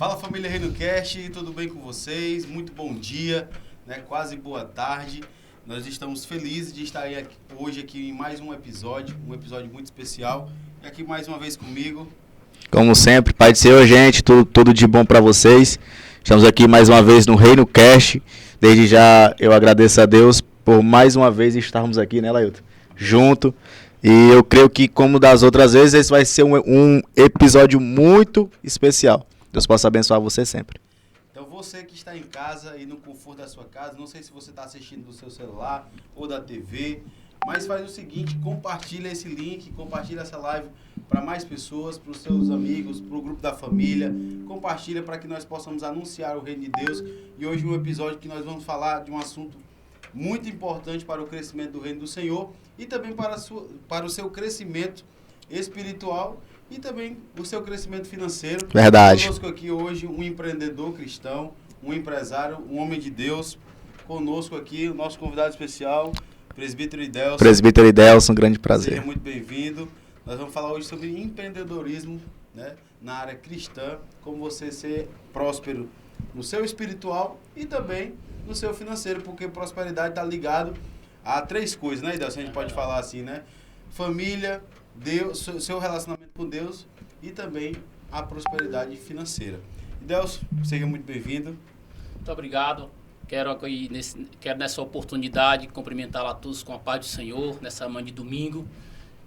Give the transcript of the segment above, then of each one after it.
Fala família Reino Cast, tudo bem com vocês? Muito bom dia, né? Quase boa tarde. Nós estamos felizes de estar hoje aqui em mais um episódio muito especial. E aqui mais uma vez comigo. Como sempre, Pai do Senhor, gente, tudo de bom para vocês. Estamos aqui mais uma vez no Reino Cast. Desde já eu agradeço a Deus por mais uma vez estarmos aqui, né, Lailton? Junto. E eu creio que, como das outras vezes, esse vai ser um episódio muito especial. Deus possa abençoar você sempre. Então você que está em casa e no conforto da sua casa, não sei se você está assistindo do seu celular ou da TV, mas faz o seguinte, compartilha esse link, compartilha essa live para mais pessoas, para os seus amigos, para o grupo da família, compartilha para que nós possamos anunciar o reino de Deus. E hoje um episódio que nós vamos falar de um assunto muito importante para o crescimento do reino do Senhor e também para o seu crescimento espiritual e também o seu crescimento financeiro. Verdade. Conosco aqui hoje um empreendedor cristão, um empresário, um homem de Deus. Conosco aqui o nosso convidado especial, Presbítero Idelson. Presbítero Idelson, um grande prazer. Seja muito bem-vindo. Nós vamos falar hoje sobre empreendedorismo, né, na área cristã, como você ser próspero no seu espiritual e também no seu financeiro, porque prosperidade está ligado a três coisas, né, Idelson? A gente pode falar assim, né? Família, Deus, seu relacionamento com Deus e também a prosperidade financeira. Idelson, seja muito bem-vindo. Muito obrigado. Quero nessa oportunidade cumprimentar a todos com a paz do Senhor, nessa manhã de domingo.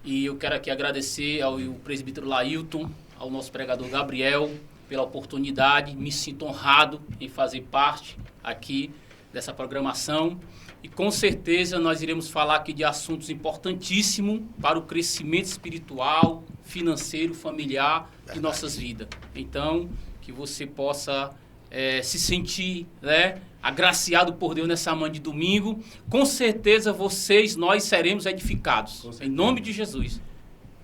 E eu quero aqui agradecer ao presbítero Lailton, ao nosso pregador Gabriel, pela oportunidade. Me sinto honrado em fazer parte aqui dessa programação. E com certeza nós iremos falar aqui de assuntos importantíssimos para o crescimento espiritual, financeiro, familiar de nossas vidas. Então, que você possa se sentir, né, agraciado por Deus nessa manhã de domingo. Com certeza nós seremos edificados. Em nome de Jesus.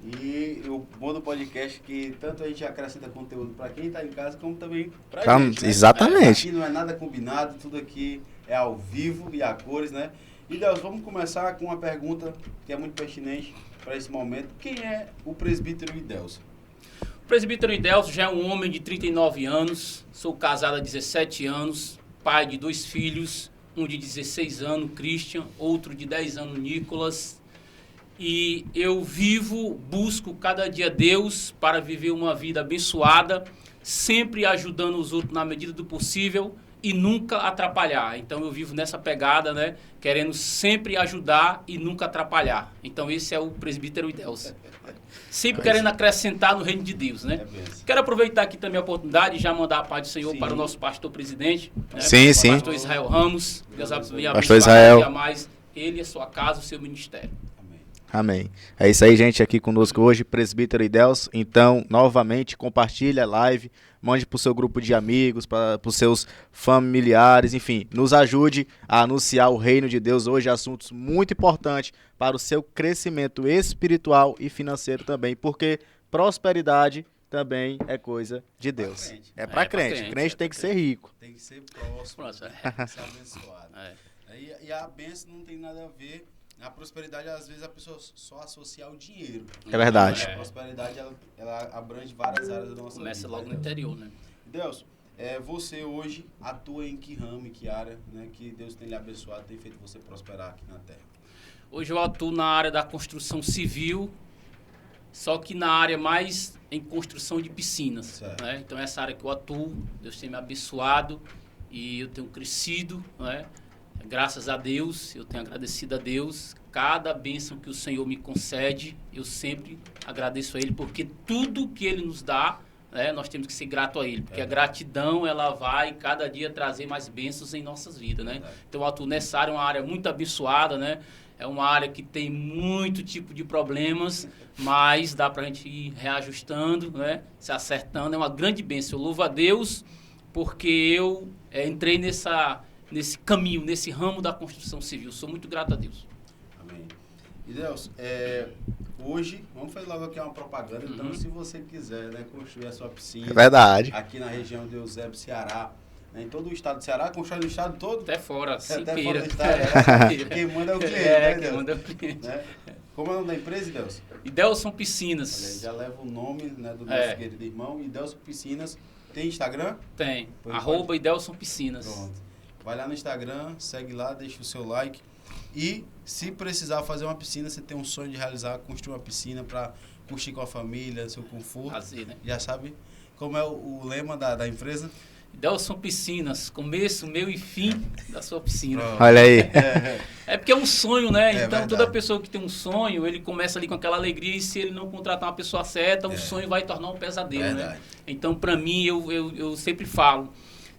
E o bom do podcast é que tanto a gente acrescenta conteúdo para quem está em casa, como também para a gente. Né? Exatamente. Aqui não é nada combinado, tudo aqui é ao vivo e a cores, né? E Deus, vamos começar com uma pergunta que é muito pertinente para esse momento. Quem é o presbítero Idelson? O presbítero Idelson já é um homem de 39 anos, sou casado há 17 anos, pai de 2 filhos, um de 16 anos, Christian, outro de 10 anos, Nicolas. E eu busco cada dia Deus para viver uma vida abençoada, sempre ajudando os outros na medida do possível e nunca atrapalhar. Então eu vivo nessa pegada, né? Querendo sempre ajudar e nunca atrapalhar. Então esse é o presbítero Idelson. Sempre querendo acrescentar no reino de Deus, né? Quero aproveitar aqui também a oportunidade e já mandar a paz do Senhor para o nosso pastor-presidente. Né? Sim, sim. Pastor Israel Ramos. Deus abençoe Pastor Israel. mais ele, a sua casa, o seu ministério. Amém. É isso aí, gente, aqui conosco hoje, presbítero Idelson. Então, novamente, compartilha a live, mande para o seu grupo de amigos, para os seus familiares, enfim, nos ajude a anunciar o reino de Deus hoje, assuntos muito importantes para o seu crescimento espiritual e financeiro também, porque prosperidade também é coisa de Deus. É para crente. Crente tem que ser rico. Tem que ser próspero, tem que ser abençoado. E a bênção não tem nada a ver. A prosperidade, às vezes, a pessoa só associa ao dinheiro. É verdade. A prosperidade, ela abrange várias áreas da nossa vida. Começa logo no interior, né? Deus, você hoje atua em que ramo, em que área, né, que Deus tem lhe abençoado, tem feito você prosperar aqui na terra? Hoje eu atuo na área da construção civil, só que na área mais em construção de piscinas. Né? Então, essa área que eu atuo, Deus tem me abençoado e eu tenho crescido, né? Graças a Deus, eu tenho agradecido a Deus. Cada bênção que o Senhor me concede, eu sempre agradeço a Ele, porque tudo que Ele nos dá, né, nós temos que ser grato a Ele. Porque a gratidão, ela vai cada dia trazer mais bênçãos em nossas vidas, né? Então, eu atuo nessa área, uma área muito abençoada, né? É uma área que tem muito tipo de problemas, mas dá pra gente ir reajustando, né? Se acertando, é uma grande bênção. Eu louvo a Deus, porque eu entrei nesse caminho, nesse ramo da construção civil. Sou muito grato a Deus. Amém. E Deus, hoje, vamos fazer logo aqui uma propaganda. Então, se você quiser, né, construir a sua piscina... É verdade. Aqui na região de Eusébio, Ceará, né, em todo o estado do Ceará, constrói no estado todo. Até fora, até fora do estado. Quem manda é o cliente, né, quem manda é o cliente. Né? Como é o nome da empresa, Idelson? Idelson Olha, Piscinas. já leva o nome, né, do nosso querido irmão. Idelson Piscinas. Tem Instagram? Tem. Pode. @Idelson Piscinas. Pronto. Vai lá no Instagram, segue lá, deixa o seu like. E se precisar fazer uma piscina, você tem um sonho de realizar, construir uma piscina para curtir com a família, seu conforto. Fazer, né? Já sabe como é o lema da empresa? Idelson Piscinas, começo, meio e fim da sua piscina. Pronto. Olha aí. É porque é um sonho, né? Então, verdade. toda pessoa que tem um sonho, ele começa ali com aquela alegria e se ele não contratar uma pessoa certa, o sonho vai tornar um pesadelo, Verdade. né? Então, para mim, eu sempre falo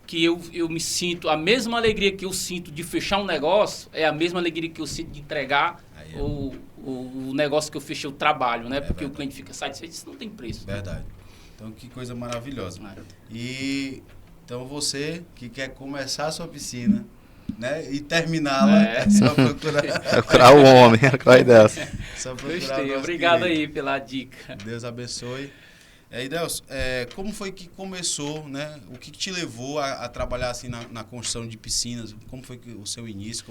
que eu me sinto, a mesma alegria que eu sinto de fechar um negócio, é a mesma alegria que eu sinto de entregar Aí, o negócio que eu fechei, o trabalho, né? Porque verdade. o cliente fica satisfeito, isso não tem preço. Verdade. Então, que coisa maravilhosa. É. E então você que quer começar a sua piscina, né, e terminá-la, é só procurar. Procurar o homem, a ideia. Só procurar o Gostei, nosso obrigado querido. aí pela dica. Deus abençoe. E Idelson, como foi que começou, né? O que te levou a trabalhar assim na construção de piscinas? Como foi o seu início?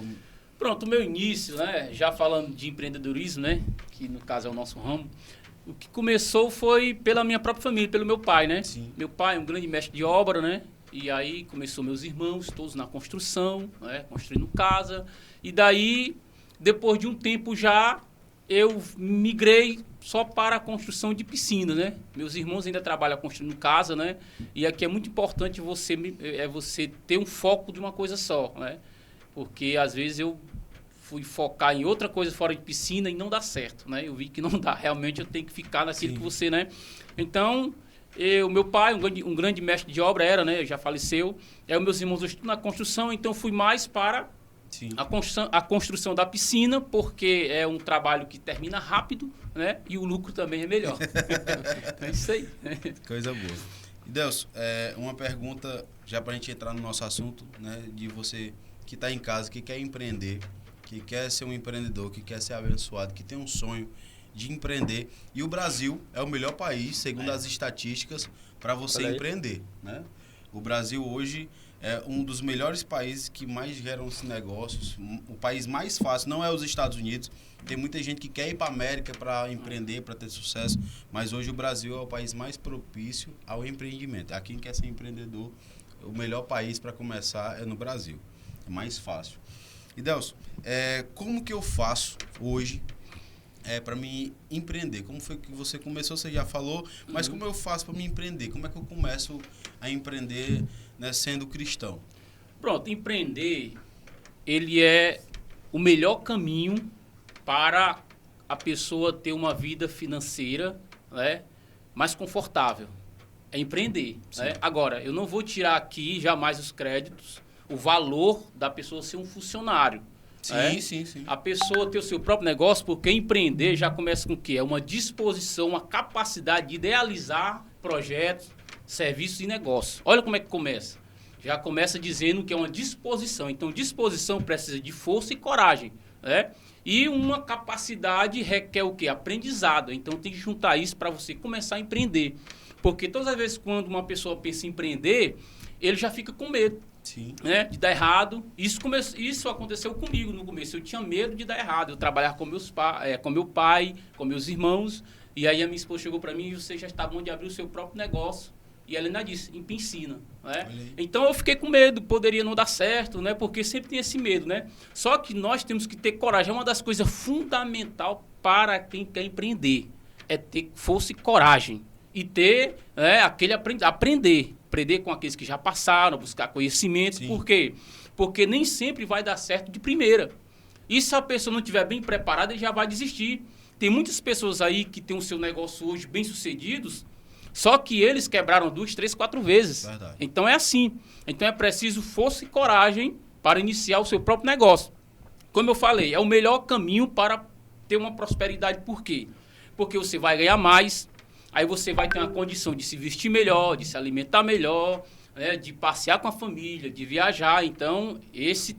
Pronto, o meu início, né? Já falando de empreendedorismo, né? Que no caso é o nosso ramo. O que começou foi pela minha própria família, pelo meu pai, né? Sim. Meu pai é um grande mestre de obra, né? E aí começou meus irmãos, todos na construção, né? Construindo casa. E daí, depois de um tempo já, eu migrei só para a construção de piscina, né? Meus irmãos ainda trabalham construindo casa, né? E aqui é muito importante você ter um foco de uma coisa só, né? Porque às vezes eu fui focar em outra coisa fora de piscina e não dá certo, né? Eu vi que não dá. Realmente eu tenho que ficar naquilo Sim. que você, né? Então, meu pai, um grande mestre de obra era, né? Já faleceu. Os meus irmãos estão na construção, então eu fui mais para Sim. a construção da piscina, porque é um trabalho que termina rápido, né? E o lucro também é melhor. Então é isso aí. Coisa boa. Idelson, uma pergunta, já para a gente entrar no nosso assunto, né? De você que está em casa, que quer empreender, que quer ser um empreendedor, que quer ser abençoado, que tem um sonho de empreender. E o Brasil é o melhor país, segundo as estatísticas, para você empreender, né? O Brasil hoje é um dos melhores países que mais geram esses negócios. O país mais fácil não é os Estados Unidos. Tem muita gente que quer ir para a América para empreender, para ter sucesso. Mas hoje o Brasil é o país mais propício ao empreendimento. A quem quer ser empreendedor, o melhor país para começar é no Brasil. É mais fácil. Idelson, como que eu faço hoje para me empreender? Como foi que você começou? Você já falou, mas como eu faço para me empreender? Como é que eu começo a empreender, né, sendo cristão? Pronto, empreender, ele é o melhor caminho para a pessoa ter uma vida financeira, né, mais confortável. É empreender. Né? Agora, eu não vou tirar aqui jamais os créditos, o valor da pessoa ser um funcionário. Sim, sim. A pessoa ter o seu próprio negócio, porque empreender já começa com o quê? É uma disposição, uma capacidade de idealizar projetos, serviços e negócios. Olha como é que começa. Já começa dizendo que é uma disposição. Então, disposição precisa de força e coragem, né? E uma capacidade requer o quê? Aprendizado. Então, tem que juntar isso para você começar a empreender. Porque todas as vezes quando uma pessoa pensa em empreender, ele já fica com medo. Sim. Né, de dar errado. Isso aconteceu comigo no começo. Eu tinha medo de dar errado. Eu trabalhava com meu pai, com meus irmãos. E aí a minha esposa chegou para mim e você já está bom de abrir o seu próprio negócio. E ela ainda disse, em piscina. Né? Então eu fiquei com medo, poderia não dar certo, né? Porque sempre tem esse medo. Né? Só que nós temos que ter coragem. É uma das coisas fundamentais para quem quer empreender. É ter força e coragem. E ter aquele aprender com aqueles que já passaram, buscar conhecimento. Sim. Por quê? Porque nem sempre vai dar certo de primeira. E se a pessoa não estiver bem preparada, ele já vai desistir. Tem muitas pessoas aí que têm o seu negócio hoje bem sucedidos, só que eles quebraram 2, 3, 4 vezes. Verdade. Então é assim. Então é preciso força e coragem para iniciar o seu próprio negócio. Como eu falei, é o melhor caminho para ter uma prosperidade. Por quê? Porque você vai ganhar mais. Aí você vai ter uma condição de se vestir melhor, de se alimentar melhor, né, de passear com a família, de viajar. Então,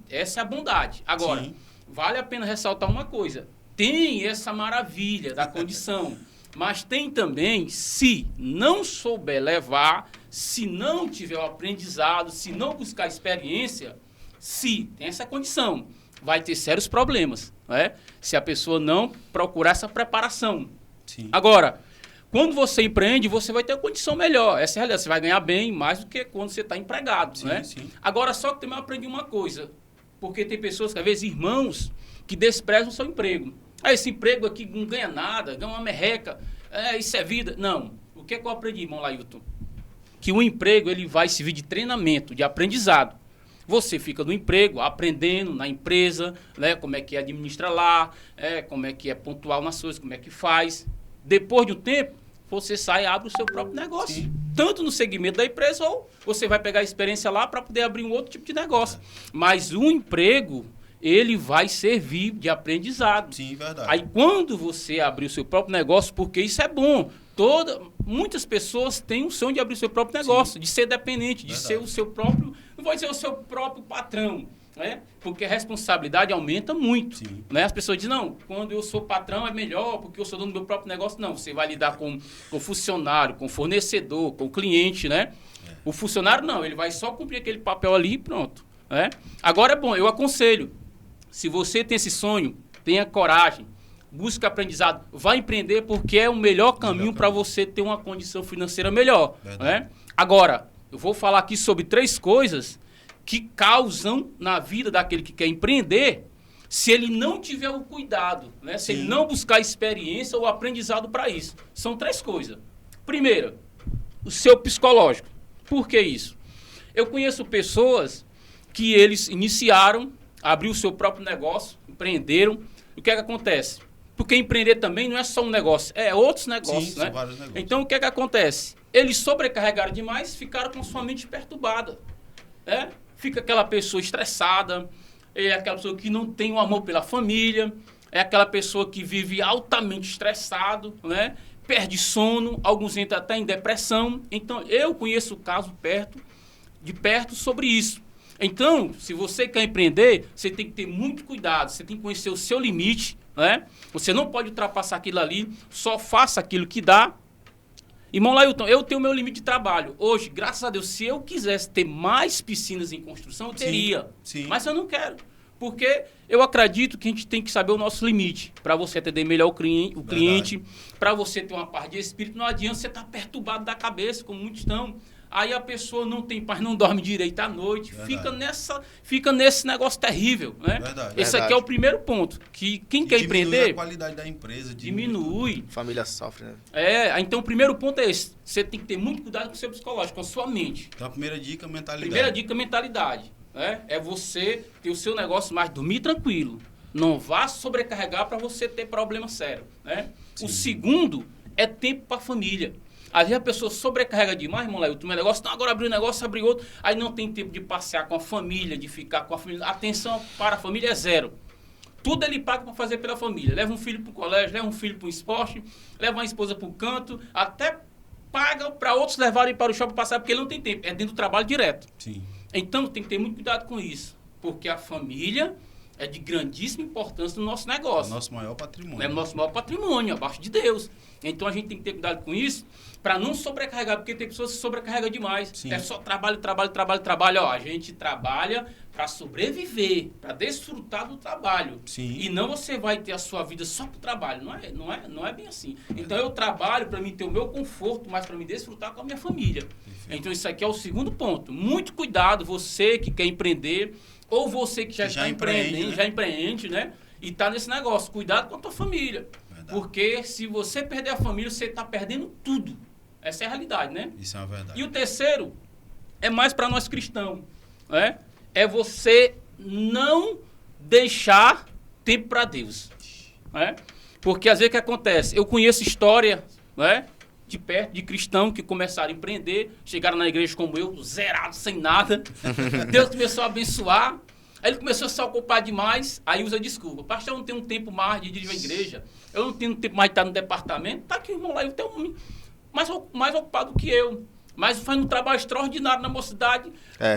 essa é a bondade. Agora, Sim. Vale a pena ressaltar uma coisa. Tem essa maravilha da condição, mas tem também, se não souber levar, se não tiver o aprendizado, se não buscar experiência, tem essa condição. vai ter sérios problemas, né? Se a pessoa não procurar essa preparação. Sim. Agora, quando você empreende, você vai ter uma condição melhor. Essa é a realidade. Você vai ganhar bem mais do que quando você está empregado, Sim, né? sim. Agora, só que também eu aprendi uma coisa. Porque tem pessoas, que às vezes, irmãos, que desprezam o seu emprego. Esse emprego aqui não ganha nada, ganha uma merreca. Isso é vida. Não. O que é que eu aprendi, irmão Lailton? Que o emprego ele vai servir de treinamento, de aprendizado. Você fica no emprego, aprendendo na empresa, né, como é que administra lá, como é que é pontual nas coisas, como é que faz. Depois de um tempo, você sai e abre o seu próprio negócio. Sim. Tanto no segmento da empresa, ou você vai pegar a experiência lá para poder abrir um outro tipo de negócio. Mas o emprego, ele vai servir de aprendizado. Sim, verdade. Aí quando você abrir o seu próprio negócio, porque isso é bom, muitas pessoas têm o sonho de abrir o seu próprio negócio, de ser dependente, de ser o seu próprio, não vou dizer o seu próprio patrão, né? Porque a responsabilidade aumenta muito. Sim. Né? As pessoas dizem, não, quando eu sou patrão é melhor, porque eu sou dono do meu próprio negócio. Não, você vai lidar com funcionário, com fornecedor, com cliente, né? O funcionário não, ele vai só cumprir aquele papel ali e pronto. Né? Agora é bom, eu aconselho, se você tem esse sonho, tenha coragem, busca aprendizado, vai empreender porque é o melhor caminho para você ter uma condição financeira melhor. Né? Agora, eu vou falar aqui sobre 3 coisas que causam na vida daquele que quer empreender se ele não tiver o cuidado, né? Se ele não buscar experiência ou aprendizado para isso. São 3 coisas. Primeira, o seu psicológico. Por que isso? Eu conheço pessoas que eles iniciaram, abriu o seu próprio negócio, empreenderam. O que é que acontece? Porque empreender também não é só um negócio, é outros negócios, Sim, né? são vários negócios. Então, o que é que acontece? Eles sobrecarregaram demais, ficaram com sua mente perturbada. Né? Fica aquela pessoa estressada, é aquela pessoa que não tem o amor pela família, é aquela pessoa que vive altamente estressado, né? Perde sono, alguns entram até em depressão. Então, eu conheço o caso de perto sobre isso. Então, se você quer empreender, você tem que ter muito cuidado, você tem que conhecer o seu limite, né? Você não pode ultrapassar aquilo ali, só faça aquilo que dá. Irmão Lailton, eu tenho meu limite de trabalho. Hoje, graças a Deus, se eu quisesse ter mais piscinas em construção, eu teria. Sim. Mas eu não quero. Porque eu acredito que a gente tem que saber o nosso limite. Para você atender melhor o cliente, para você ter uma paz de espírito. Não adianta você estar perturbado da cabeça, como muitos estão. Aí a pessoa não tem paz, não dorme direito à noite, fica nesse negócio terrível, né? Esse aqui é o primeiro ponto, que quem quer empreender... Diminui a qualidade da empresa. Diminui. A família sofre, né? Então o primeiro ponto é esse, você tem que ter muito cuidado com o seu psicológico, com a sua mente. Então a primeira dica, mentalidade. Primeira dica, mentalidade. Né? É você ter o seu negócio, mas dormir tranquilo. Não vá sobrecarregar para você ter problema sério. Né? O segundo é tempo para a família. Às vezes a pessoa sobrecarrega demais, irmão, o meu negócio, não, agora abriu um negócio, abriu outro, aí não tem tempo de passear com a família, de ficar com a família. Atenção para a família é zero. Tudo ele paga para fazer pela família. Leva um filho para o colégio, leva um filho para o esporte, leva uma esposa para o canto, até paga para outros levarem para o shopping passar, porque ele não tem tempo. É dentro do trabalho direto. Sim. Então tem que ter muito cuidado com isso, porque a família é de grandíssima importância no nosso negócio. É o nosso maior patrimônio. É o nosso maior patrimônio, abaixo de Deus. Então a gente tem que ter cuidado com isso, para não sobrecarregar, porque tem pessoas que sobrecarregam demais. Sim. É só trabalho. Ó, a gente trabalha para sobreviver, para desfrutar do trabalho. Sim. E não você vai ter a sua vida só para o trabalho. Não é bem assim. Então eu trabalho para mim ter o meu conforto, mas para me desfrutar com a minha família. Perfeito. Então isso aqui é o segundo ponto. Muito cuidado, você que quer empreender, ou você que já está empreendendo, já empreende, né? E está nesse negócio. Cuidado com a tua família. Verdade. Porque se você perder a família, você está perdendo tudo. Essa é a realidade, né? Isso é uma verdade. E o terceiro é mais para nós cristãos, né? É você não deixar tempo para Deus, né? Porque às vezes o que acontece? Eu conheço história, né? De perto, de cristão que começaram a empreender, chegaram na igreja como eu, zerado, sem nada. Deus começou a abençoar. Aí ele começou a se ocupar demais, aí usa desculpa. Pastor, eu não tenho um tempo mais de dirigir a igreja, eu não tenho tempo mais de estar no departamento. Tá aqui, irmão, lá eu tenho um homem mais ocupado que eu. Mas faz um trabalho extraordinário na mocidade.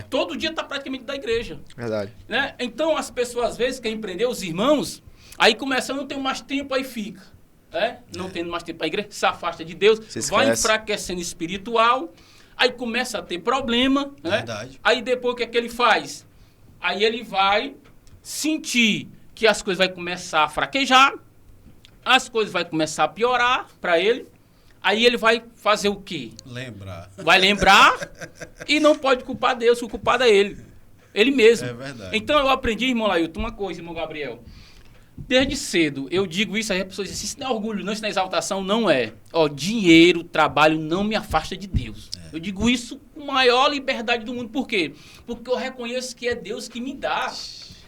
Todo dia está praticamente da igreja. Verdade. Né? Então as pessoas às vezes querem empreender, os irmãos, aí começa a não ter mais tempo, aí fica. Não tendo mais tempo para a igreja, se afasta de Deus, vai enfraquecendo espiritual, aí começa a ter problema. Verdade. Né? Aí depois o que é que ele faz? Aí ele vai sentir que as coisas vão começar a fraquejar, as coisas vão começar a piorar para ele, aí ele vai fazer o quê? Lembrar. Vai lembrar e não pode culpar Deus, o culpado é ele. Ele mesmo. É verdade. Então eu aprendi, irmão Lailton, uma coisa, irmão Gabriel. Desde cedo, eu digo isso, aí as pessoas dizem, isso não é orgulho, não, isso não é exaltação, não é. Ó, dinheiro, trabalho não me afasta de Deus. Eu digo isso com a maior liberdade do mundo. Por quê? Porque eu reconheço que é Deus que me dá.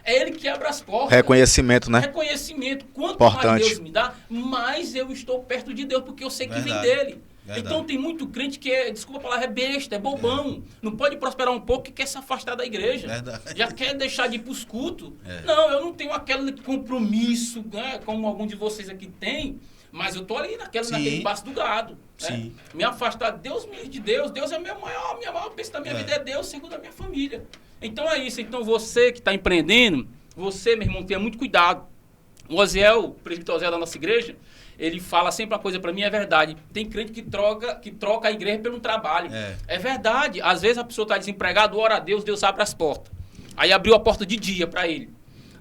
É Ele que abre as portas. Reconhecimento, né? Reconhecimento. Quanto Importante. mais Deus me dá, mais eu estou perto de Deus, porque eu sei que vem Verdade. dele. Verdade. Então tem muito crente que é, desculpa a palavra, é besta, é bobão. Não pode prosperar um pouco e quer se afastar da igreja. Verdade. Já quer deixar de ir para os cultos. É. Não, eu não tenho aquele compromisso, né, como algum de vocês aqui tem, mas eu tô ali Sim. naquele passo do gado. Né? Sim. Me afastar de Deus, Deus é minha maior bênção da minha É. vida, é Deus, segundo a minha família. Então é isso. Então você que está empreendendo, você, meu irmão, tenha muito cuidado. O Oziel, o presbítero Oziel da nossa igreja, ele fala sempre uma coisa para mim, é verdade. Tem crente que troca a igreja pelo trabalho. É verdade. Às vezes a pessoa está desempregada, ora a Deus, Deus abre as portas. Aí abriu a porta de dia para ele.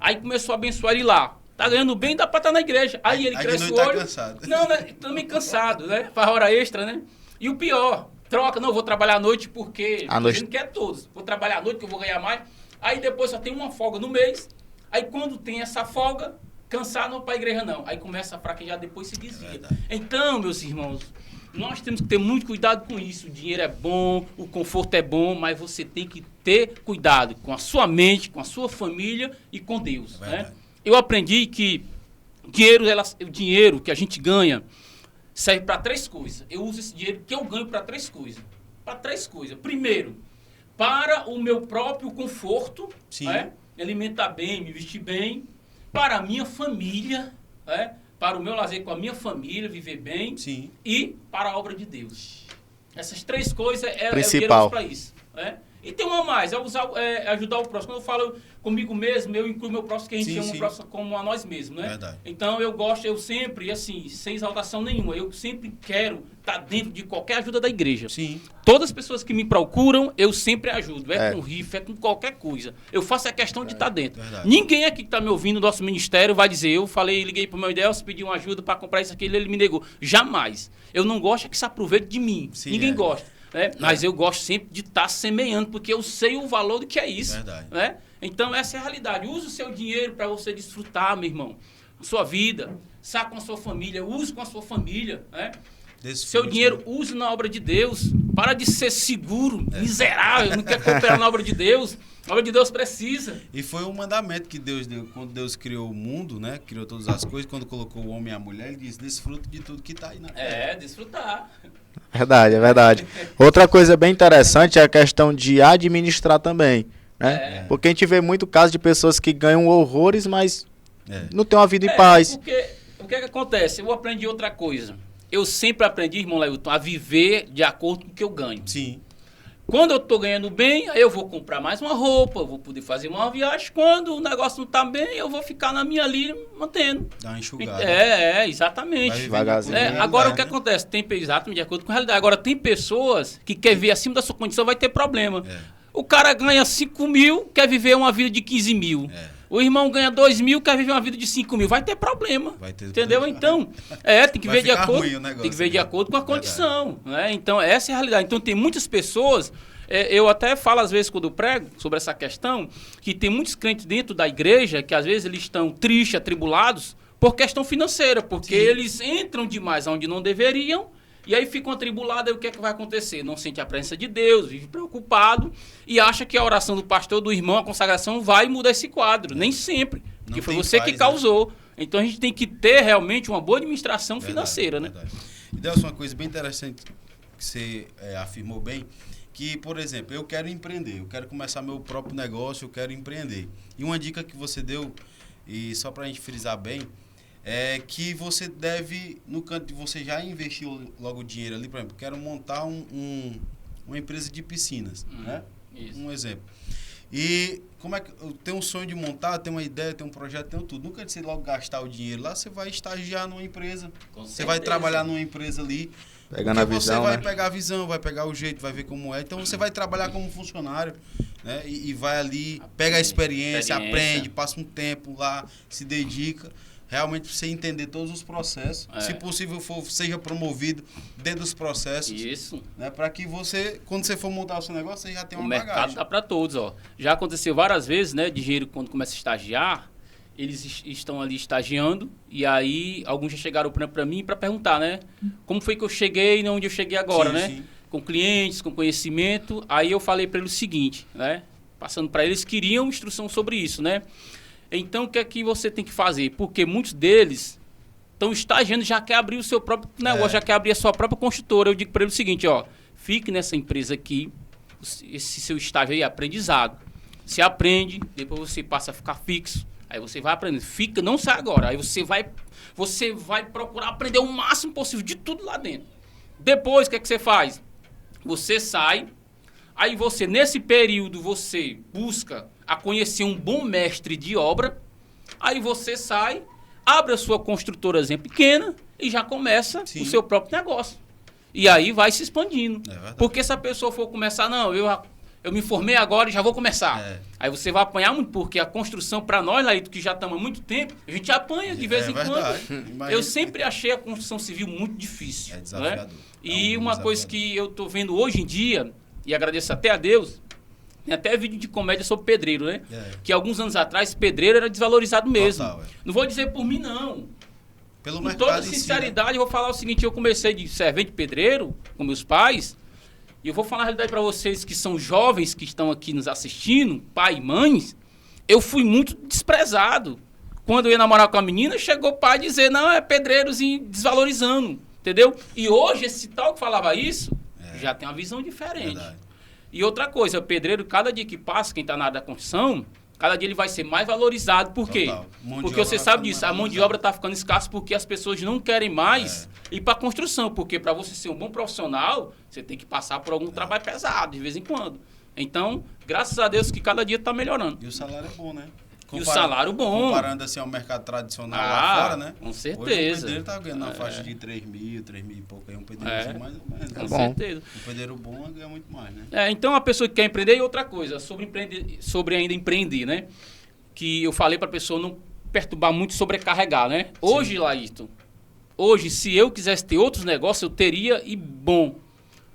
Aí começou a abençoar ele lá. Tá ganhando bem, dá para estar na igreja. Aí ele cresce o tá olho. cansado. Não, né? Também cansado, né? Faz hora extra, né? E o pior, troca, não, vou trabalhar à noite porque À noite. não quer todos. Vou trabalhar à noite que eu vou ganhar mais. Aí depois só tem uma folga no mês. Aí quando tem essa folga, cansar não para a igreja não. Aí começa a fraquejar, depois se desvia. Verdade. Então, meus irmãos, nós temos que ter muito cuidado com isso. O dinheiro é bom, o conforto é bom, mas você tem que ter cuidado com a sua mente, com a sua família e com Deus. É Né? verdade. Eu aprendi que o dinheiro que a gente ganha serve para 3 coisas. Eu uso esse dinheiro que eu ganho para 3 coisas. Para 3 coisas. Primeiro, para o meu próprio conforto, Sim. né? Me alimentar bem, me vestir bem. Para a minha família, né? Para o meu lazer com a minha família, viver bem. Sim. E para a obra de Deus. Essas 3 coisas é Principal. para isso. Né? E tem uma mais, ajudar o próximo. Quando eu falo comigo mesmo, eu incluo meu próximo, que a gente Sim, chama sim. o próximo como a nós mesmos, né? Verdade. Então eu sempre, assim, sem exaltação nenhuma, eu sempre quero estar dentro de qualquer ajuda da igreja. Sim. Todas as pessoas que me procuram, eu sempre ajudo. É É. com rifa, é com qualquer coisa. Eu faço a questão de estar dentro. Verdade. Ninguém aqui que está me ouvindo, nosso ministério, vai dizer, eu falei, liguei para o meu Deus, pedi uma ajuda para comprar isso aqui, ele me negou. Jamais. Eu não gosto que se aproveite de mim. Sim, Ninguém é. gosta. Né? Mas eu gosto sempre de estar semeando, porque eu sei o valor do que é isso. Verdade. Né? Então, essa é a realidade. Use o seu dinheiro para você desfrutar, meu irmão. A sua vida. Saia com a sua família. Use com a sua família. Né? Desfrute, Seu dinheiro, né? use na obra de Deus. Para de ser seguro, miserável, não quer cooperar na obra de Deus. A obra de Deus precisa. E foi um mandamento que Deus deu. Quando Deus criou o mundo, né? Criou todas as coisas. Quando colocou o homem e a mulher, ele disse, desfrute de tudo que está aí na terra. Desfrutar. Verdade, é verdade. Outra coisa bem interessante é a questão de administrar também, né? Porque a gente vê muito caso de pessoas que ganham horrores, mas não tem uma vida em paz. Porque o que acontece? Eu aprendi outra coisa. Eu sempre aprendi, irmão Lailton, a viver de acordo com o que eu ganho. Sim. Quando eu tô ganhando bem, aí eu vou comprar mais uma roupa, eu vou poder fazer uma viagem. Quando o negócio não tá bem, eu vou ficar na minha ali mantendo. Dá uma enxugada. Exatamente. Vai viver Devagarzinho. de acordo com a Agora, o que realidade, né? acontece? Tem exatamente de acordo com a realidade. Agora, tem pessoas que querem ver acima da sua condição, vai ter problema. O cara ganha 5 mil, quer viver uma vida de 15 mil. O irmão ganha 2 mil, quer viver uma vida de 5 mil. Vai ter problema. Vai ter Entendeu? problema. Então, tem que Vai ver de ficar acordo. ruim o negócio, Tem que ver de né? acordo com a Verdade. condição. Né? Então, essa é a realidade. Então, tem muitas pessoas. Eu até falo, às vezes, quando eu prego sobre essa questão, que tem muitos crentes dentro da igreja que, às vezes, eles estão tristes, atribulados, por questão financeira, porque Sim. eles entram demais onde não deveriam, e aí ficam atribulados, aí o que é que vai acontecer? Não sente a presença de Deus, vive preocupado, e acha que a oração do pastor, do irmão, a consagração, vai mudar esse quadro. Nem sempre, porque Não foi tem você paz, que causou. Então, a gente tem que ter, realmente, uma boa administração financeira, né? Verdade. E Deus, uma coisa bem interessante que você afirmou bem, que, por exemplo, eu quero empreender, eu quero começar meu próprio negócio, eu quero empreender. E uma dica que você deu, e só para a gente frisar bem, é que você deve, no canto de você já investir logo o dinheiro ali, por exemplo, quero montar uma empresa de piscinas, né? Isso. Um exemplo. E como é que eu tenho um sonho de montar, tenho uma ideia, tenho um projeto, tenho tudo. Nunca de você logo gastar o dinheiro lá, você vai estagiar numa empresa. Com Você vai certeza. trabalhar numa empresa ali Pegando a visão, você vai né? pegar a visão, vai pegar o jeito, vai ver como é. Então você vai trabalhar como funcionário, né? E vai ali, pega a experiência, aprende, passa um tempo lá, se dedica. Realmente pra você entender todos os processos. Se possível, seja promovido dentro dos processos. Isso. Né? Para que você, quando você for montar o seu negócio, você já tenha uma bagagem. O mercado dá para todos, ó. Já aconteceu várias vezes, né? De engenheiro, quando começa a estagiar, eles estão ali estagiando, e aí alguns já chegaram para mim para perguntar, né? Como foi que eu cheguei e onde eu cheguei agora, né? Sim. Com clientes, com conhecimento. Aí eu falei para eles o seguinte, né? Passando para eles, queriam instrução sobre isso, né? Então, o que é que você tem que fazer? Porque muitos deles estão estagiando, já quer abrir o seu próprio negócio, já quer abrir a sua própria construtora. Eu digo para eles o seguinte, ó, fique nessa empresa aqui, esse seu estágio aí é aprendizado. Você aprende, depois você passa a ficar fixo. Aí você vai aprendendo. Fica, não sai agora. Aí você vai procurar aprender o máximo possível de tudo lá dentro. Depois, o que é que você faz? Você sai. Aí você, nesse período, você busca a conhecer um bom mestre de obra. Aí você sai, abre a sua construtorazinha pequena e já começa o seu próprio negócio. E aí vai se expandindo. Porque se a pessoa for começar, não, eu me formei agora e já vou começar. Aí você vai apanhar muito, porque a construção, para nós, Laíto, que já estamos há muito tempo, a gente apanha de vez em quando. Eu sempre achei a construção civil muito difícil. É desafiador. Né? E uma coisa que eu estou vendo hoje em dia, e agradeço até a Deus, tem até vídeo de comédia sobre pedreiro, né? Que alguns anos atrás, pedreiro era desvalorizado mesmo. Total, Não vou dizer por mim, não. Pelo Com toda sinceridade, eu vou falar o seguinte, eu comecei de servente pedreiro com meus pais, e eu vou falar a realidade para vocês que são jovens que estão aqui nos assistindo, pai e mães, eu fui muito desprezado. Quando eu ia namorar com a menina, chegou o pai dizer, não, é pedreirozinho desvalorizando, entendeu? E hoje, esse tal que falava isso, já tem uma visão diferente. Verdade. E outra coisa, o pedreiro, cada dia que passa, quem está na área da construção, cada dia ele vai ser mais valorizado. Por quê? Porque você sabe disso, a mão de obra está ficando escassa porque as pessoas não querem mais ir para a construção. Porque para você ser um bom profissional, você tem que passar por algum trabalho pesado, de vez em quando. Então, graças a Deus que cada dia está melhorando. E o salário é bom, né? E o salário bom. Comparando assim ao mercado tradicional lá fora, né? Com certeza. Hoje o pedreiro tá ganhando na faixa de 3 mil e pouco. Aí um pedreiro assim, mais ou menos. Com certeza. Um pedreiro bom ganha muito mais, né? Então a pessoa que quer empreender, e outra coisa, sobre ainda empreender, né? Que eu falei para a pessoa não perturbar muito, sobrecarregar, né? Hoje, Laíto, se eu quisesse ter outros negócios, eu teria e bom.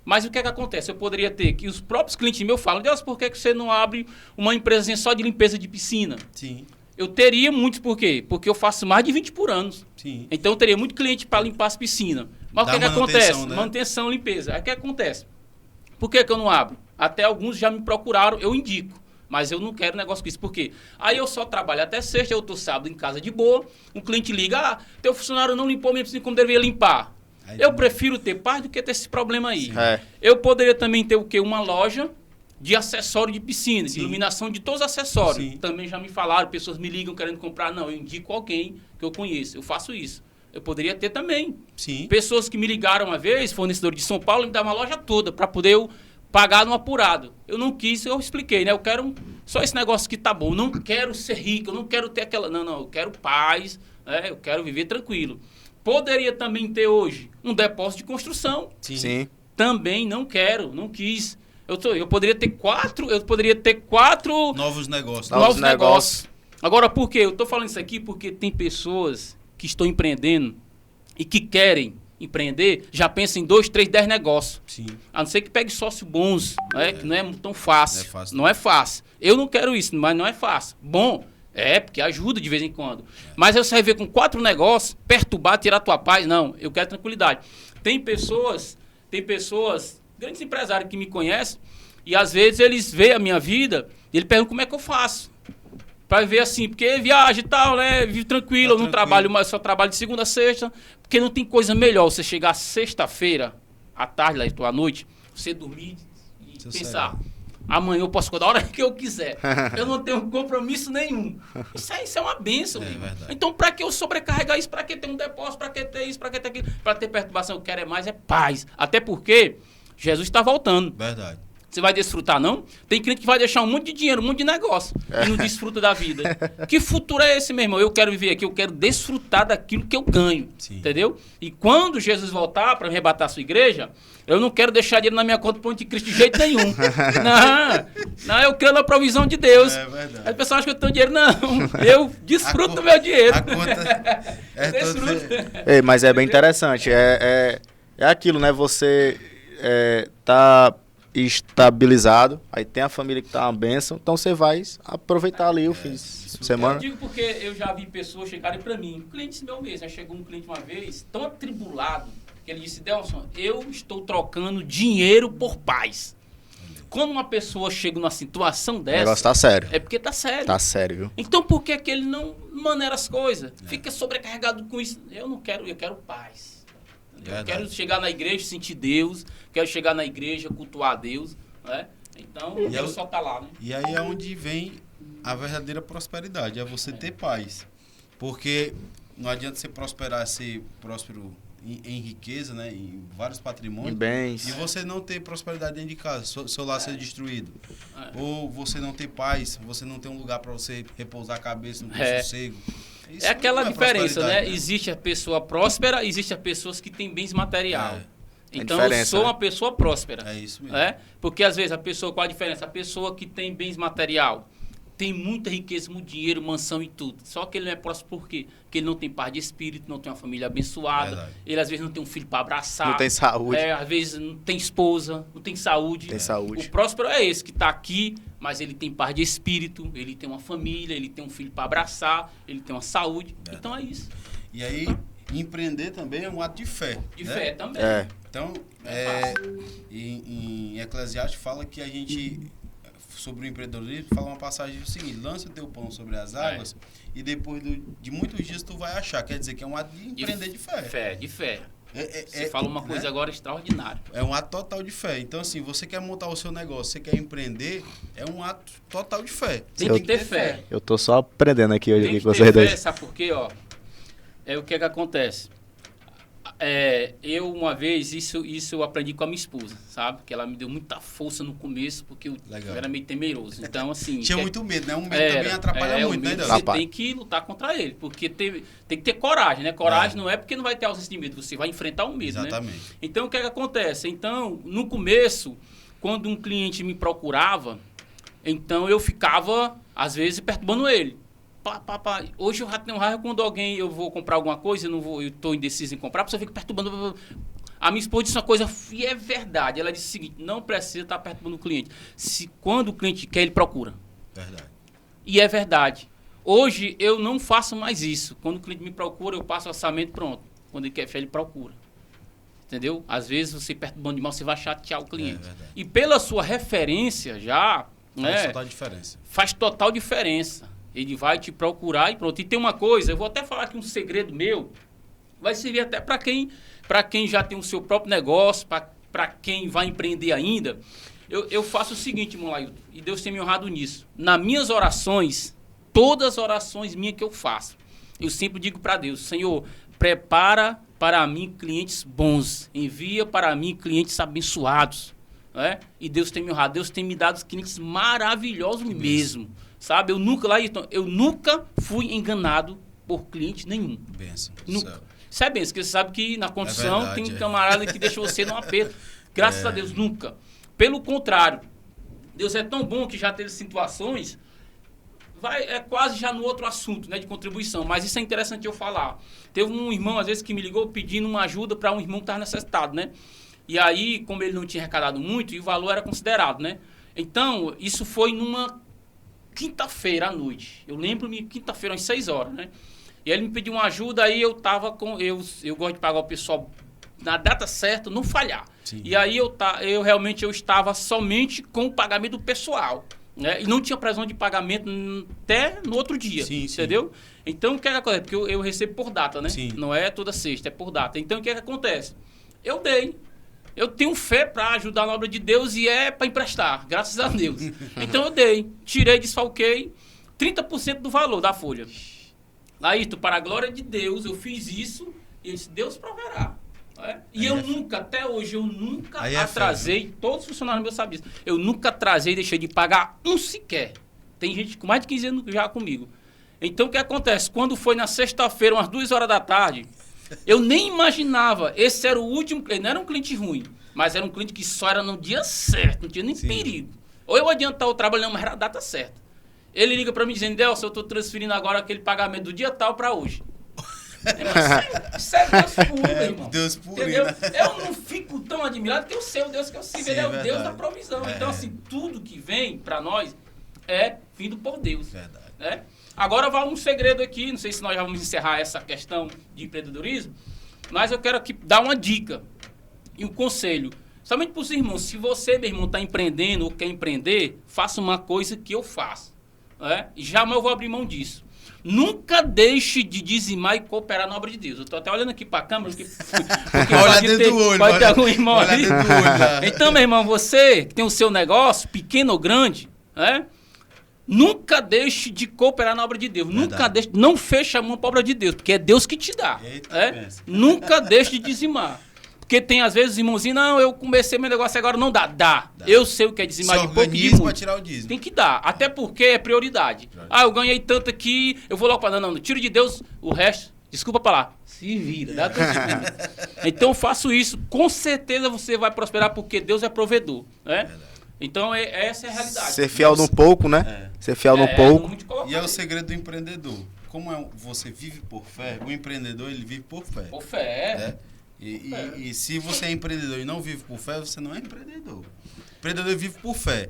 Mas o que é que acontece? Eu poderia ter que os próprios clientes meus falam, Deus, por que você não abre uma empresa só de limpeza de piscina? Sim. Eu teria muitos, por quê? Porque eu faço mais de 20 por ano. Sim. Então eu teria muito cliente para limpar as piscinas. Mas o que é que acontece? Né? Manutenção, limpeza. Aí o que acontece? Por que eu não abro? Até alguns já me procuraram, eu indico. Mas eu não quero negócio com isso. Por quê? Aí eu só trabalho até sexta, eu estou sábado em casa de boa, um cliente liga, teu funcionário não limpou minha piscina como deveria limpar. Eu prefiro ter paz do que ter esse problema aí. Eu poderia também ter o quê? Uma loja de acessório de piscina, de iluminação de todos os acessórios. Sim. Também já me falaram, pessoas me ligam querendo comprar. Não, eu indico alguém que eu conheço. Eu faço isso. Eu poderia ter também. Sim. Pessoas que me ligaram uma vez, fornecedor de São Paulo, me dar uma loja toda para poder eu pagar no apurado. Eu não quis, eu expliquei, né? Eu quero só esse negócio que tá bom. Eu não quero ser rico, eu não quero ter aquela... Não, eu quero paz, né? Eu quero viver tranquilo. Poderia também ter hoje um depósito de construção. Sim. Também não quero, não quis. Eu poderia ter quatro novos negócios. Agora, por quê? Eu estou falando isso aqui porque tem pessoas que estão empreendendo e que querem empreender, já pensam em 2, 3, 10 negócios. Sim. A não ser que pegue sócio bons, né? Que não é tão fácil. Não é fácil. Eu não quero isso, mas não é fácil. Bom, porque ajuda de vez em quando. Mas aí você vai ver com 4 negócios, perturbar, tirar a tua paz. Não, eu quero tranquilidade. Tem pessoas, grandes empresários que me conhecem, e às vezes eles veem a minha vida e eles perguntam como é que eu faço. Para ver assim, porque viagem e tal, né? Vivo tranquilo, eu não trabalho mais, só trabalho de segunda a sexta, porque não tem coisa melhor você chegar sexta-feira, à tarde, lá, à noite, você dormir e pensar... Amanhã eu posso acordar a hora que eu quiser. Eu não tenho compromisso nenhum. Isso é uma bênção. Então, para que eu sobrecarregar isso? Para que ter um depósito? Para que ter isso? Para que ter aquilo? Para ter perturbação? Eu quero mais paz. Até porque Jesus está voltando. Verdade. Você vai desfrutar, não? Tem cliente que vai deixar um monte de dinheiro, um monte de negócio e não desfruta da vida. Que futuro é esse, meu irmão? Eu quero viver aqui, eu quero desfrutar daquilo que eu ganho. Sim. Entendeu? E quando Jesus voltar para arrebatar a sua igreja, eu não quero deixar dinheiro na minha conta para o anticristo de jeito nenhum. Não, eu creio na provisão de Deus. É verdade. As pessoas acham que eu tenho dinheiro, não. Eu desfruto do meu dinheiro. A conta Ei, mas é bem interessante. É aquilo, né? Você tá estabilizado, aí tem a família que tá uma bênção, então você vai aproveitar ali o fim de semana. Eu digo porque eu já vi pessoas chegarem para mim, clientes meu mesmo, chegou um cliente uma vez, tão atribulado, que ele disse, Delson, eu estou trocando dinheiro por paz. Quando uma pessoa chega numa situação dessa... O negócio tá sério. É porque tá sério. Tá sério, viu? Então por que ele não maneira as coisas? Fica sobrecarregado com isso. Eu quero paz. Eu quero chegar na igreja, sentir Deus, quero chegar na igreja, cultuar Deus, né? Então, Deus só tá lá, né? E aí é onde vem a verdadeira prosperidade, é você ter paz. Porque não adianta você prosperar, ser próspero em riqueza, né? Em vários patrimônios. Em bens. E você não ter prosperidade dentro de casa, seu lar ser destruído. Ou você não ter paz, você não ter um lugar para você repousar a cabeça, não ter sossego. Isso aquela diferença, né? Existe a pessoa próspera, existe as pessoas que têm bens materiais. Então, eu sou uma pessoa próspera. É isso mesmo. Porque, às vezes, qual a diferença? A pessoa que tem bens material tem muita riqueza, muito dinheiro, mansão e tudo. Só que ele não é próspero por quê? Porque ele não tem paz de espírito, não tem uma família abençoada. Verdade. Ele, às vezes, não tem um filho para abraçar. Não tem saúde. Às vezes, não tem esposa, não tem saúde. Tem saúde. O próspero é esse, que está aqui, mas ele tem paz de espírito, ele tem uma família, ele tem um filho para abraçar, ele tem uma saúde. Verdade. Então, é isso. E aí, empreender também é um ato de fé. De fé também. Então, em Eclesiastes fala que a gente... sobre o empreendedorismo, fala uma passagem o seguinte: lança o teu pão sobre as águas e depois de muitos dias tu vai achar. Quer dizer que é um ato de empreender de fé. De fé. Você fala uma coisa agora extraordinária. É um ato total de fé. Então, assim, você quer montar o seu negócio, você quer empreender, é um ato total de fé. Tem que ter fé. Eu tô só aprendendo aqui hoje com vocês dois. Sabe por quê? O que acontece? Eu, uma vez, isso eu aprendi com a minha esposa, sabe? Que ela me deu muita força no começo, porque eu era meio temeroso. Então, assim... Tinha muito medo, né? O medo também atrapalha muito, né, Deus? Você tem que lutar contra ele, porque tem que ter coragem, né? Coragem não é porque não vai ter ausência de medo, você vai enfrentar o medo, exatamente, né? Então, o que acontece? Então, no começo, quando um cliente me procurava, então eu ficava, às vezes, perturbando ele. Hoje eu já tenho raiva quando eu vou comprar alguma coisa, eu estou indeciso em comprar, a pessoa fica perturbando. A minha esposa disse uma coisa, e é verdade. Ela disse o seguinte: não precisa estar perturbando o cliente. Quando o cliente quer, ele procura. Verdade. E é verdade. Hoje eu não faço mais isso. Quando o cliente me procura, eu passo o orçamento, pronto. Quando ele quer, ele procura. Entendeu? Às vezes você perturbando demais, você vai chatear o cliente. E pela sua referência já... Faz total diferença. Faz total diferença. Ele vai te procurar e pronto. E tem uma coisa, eu vou até falar aqui um segredo meu, vai servir até para quem já tem o seu próprio negócio, para quem vai empreender ainda. Eu faço o seguinte, irmão Lailton, e Deus tem me honrado nisso. Nas minhas orações, todas as orações minhas que eu faço, eu sempre digo para Deus: Senhor, prepara para mim clientes bons, envia para mim clientes abençoados. Né? E Deus tem me honrado, Deus tem me dado clientes maravilhosos mesmo. Sabe, eu nunca fui enganado por cliente nenhum. Benção. Nunca. Isso é benção, porque você sabe que na construção tem camarada que deixa você num aperto. Graças a Deus, nunca. Pelo contrário, Deus é tão bom que já teve situações, quase já no outro assunto, né, de contribuição, mas isso é interessante eu falar. Teve um irmão, às vezes, que me ligou pedindo uma ajuda para um irmão que estava necessitado, né? E aí, como ele não tinha arrecadado muito, e o valor era considerado, né? Então, isso foi numa quinta-feira à noite. Eu lembro-me, quinta-feira, às 6 horas, né? E ele me pediu uma ajuda, aí eu tava com... Eu gosto de pagar o pessoal na data certa, não falhar. Sim. E aí eu realmente estava somente com o pagamento do pessoal, né? E não tinha previsão de pagamento até no outro dia, entendeu? Sim. Então, o que acontece? Porque eu recebo por data, né? Sim. Não é toda sexta, é por data. Então, o que acontece? Eu dei. Eu tenho fé para ajudar na obra de Deus e é para emprestar, graças a Deus. Então eu dei, tirei, desfalquei 30% do valor da folha. Aí, para a glória de Deus, eu fiz isso e eu disse: Deus proverá. E eu nunca, até hoje, eu nunca Aí atrasei, todos os funcionários meus sabem disso, eu nunca atrasei e deixei de pagar um sequer. Tem gente com mais de 15 anos já comigo. Então, o que acontece? Quando foi na sexta-feira, umas 2 horas da tarde, eu nem imaginava, esse era o último cliente, não era um cliente ruim, mas era um cliente que só era no dia certo, não tinha nem perigo. Ou eu adiantar o trabalho, não, mas era a data certa. Ele liga para mim dizendo, Delcio, eu estou transferindo agora aquele pagamento do dia tal para hoje. Isso é Deus puro, irmão. Deus puro. Entendeu? Eu não fico tão admirado porque eu sei o Deus que eu sirvo. Ele é o Deus da provisão. É. Então, assim, tudo que vem para nós é vindo por Deus. Verdade. Né? Agora vai um segredo aqui, não sei se nós já vamos encerrar essa questão de empreendedorismo, mas eu quero aqui dar uma dica e um conselho. Somente para os irmãos, se você, meu irmão, está empreendendo ou quer empreender, faça uma coisa que eu faço. Né? E jamais eu vou abrir mão disso. Nunca deixe de dizimar e cooperar na obra de Deus. Eu estou até olhando aqui para a câmera, porque olha dentro do olho. Pode ter algum irmão ali. Olho, então, meu irmão, você que tem o seu negócio, pequeno ou grande, né? Nunca deixe de cooperar na obra de Deus. Verdade. Nunca deixe, não feche a mão para a obra de Deus, porque é Deus que te dá. Eita, Nunca deixe de dizimar. Porque tem, às vezes, irmãozinhos, não, eu comecei meu negócio agora, não dá. Dá. Eu sei o que é dizimar de pouco e de muito. Para tirar o dízimo. Tem que dar, até porque é prioridade. Ah, eu ganhei tanto aqui, eu vou logo para... Não, tiro de Deus, o resto, desculpa a palavra, se vira. Dá tudo. Então, eu faço isso, com certeza você vai prosperar, porque Deus é provedor. Né? Então, essa é a realidade. Ser fiel num pouco, né? Ser fiel num pouco. E é o segredo do empreendedor. Como você vive por fé, o empreendedor, ele vive por fé. Por fé. Né? E se você é empreendedor e não vive por fé, você não é empreendedor. O empreendedor vive por fé.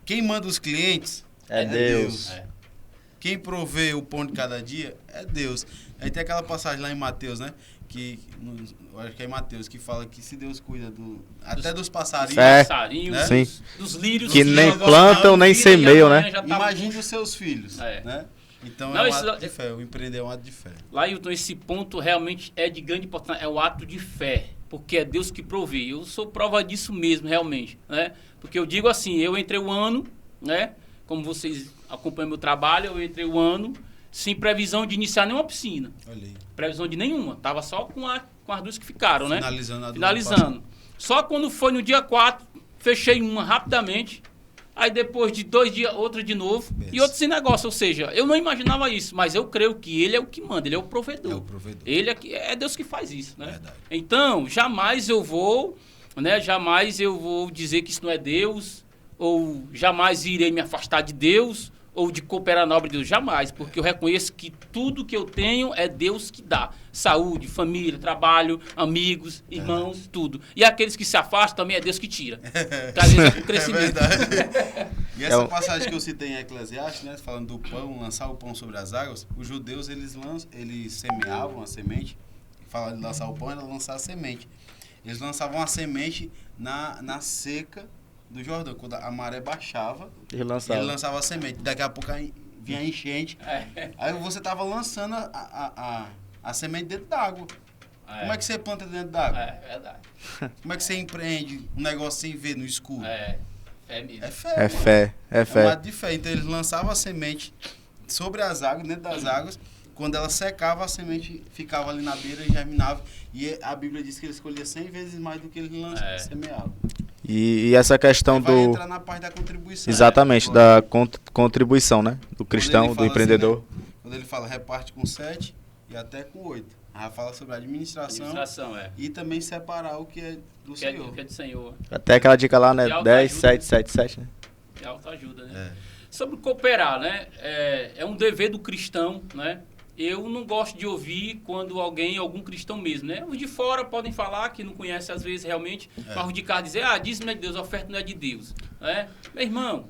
Quem manda os clientes é Deus. Quem provê o pão de cada dia é Deus. Aí tem aquela passagem lá em Mateus, né? Eu acho que é em Mateus, que fala que se Deus cuida até dos passarinhos, né? Sim. Dos lírios. Que nem plantam, nem semeiam, né? Imagine os seus filhos, né? Então não, é um ato de fé, o empreender é um ato de fé. Lá, Hilton, esse ponto realmente é de grande importância, é o ato de fé, porque é Deus que provê. Eu sou prova disso mesmo, realmente, né? Porque eu digo assim, eu entrei o ano, né? Como vocês acompanham meu trabalho, eu entrei o ano sem previsão de iniciar nenhuma piscina. Olha aí. Previsão de nenhuma, tava só com as duas que ficaram, né? Finalizando. Só quando foi no dia 4, fechei uma rapidamente. Aí depois de 2 dias, outra de novo. E outro sem negócio. Ou seja, eu não imaginava isso, mas eu creio que ele é o que manda, ele é o provedor. É o provedor. Ele é Deus que faz isso, né? Verdade. Então, jamais eu vou dizer que isso não é Deus, ou jamais irei me afastar de Deus, ou de cooperar na obra de Deus. Jamais, porque eu reconheço que tudo que eu tenho é Deus que dá. Saúde, família, trabalho, amigos, irmãos, tudo. E aqueles que se afastam também é Deus que tira. Às vezes é um crescimento. É verdade. E essa passagem que eu citei em Eclesiastes, né, falando do pão, lançar o pão sobre as águas, os judeus, eles semeavam a semente. Fala de lançar o pão, era lançar a semente. Eles lançavam a semente na seca do Jordão. Quando a maré baixava, ele lançava a semente. Daqui a pouco vinha a enchente. Aí você estava lançando a semente dentro d'água. Como é que você planta dentro d'água? É verdade. Como é que você empreende um negócio sem ver, no escuro? É mesmo. É fé. É fé. É É um fé. ato de fé. Então eles lançavam a semente sobre as águas, dentro das águas. Quando ela secava, a semente ficava ali na beira e germinava. E a Bíblia diz que ele escolhia 100 vezes mais do que ele semeava. E essa questão vai do... entrar na parte da contribuição. Exatamente, da contribuição, né? Do cristão, do empreendedor. Assim, né? Quando ele fala reparte com 7 e até com 8. Aí fala sobre a administração e também separar o que é do Senhor. O que é do Senhor. Até aquela dica lá, né? 10, 7, 7, 7, né? É autoajuda, né? Sobre cooperar, né? É um dever do cristão, né? Eu não gosto de ouvir quando algum cristão mesmo, né? Os de fora podem falar que não conhece às vezes realmente, mas os de cá dizer, dízimo é de Deus, a oferta não é de Deus, né? Meu irmão,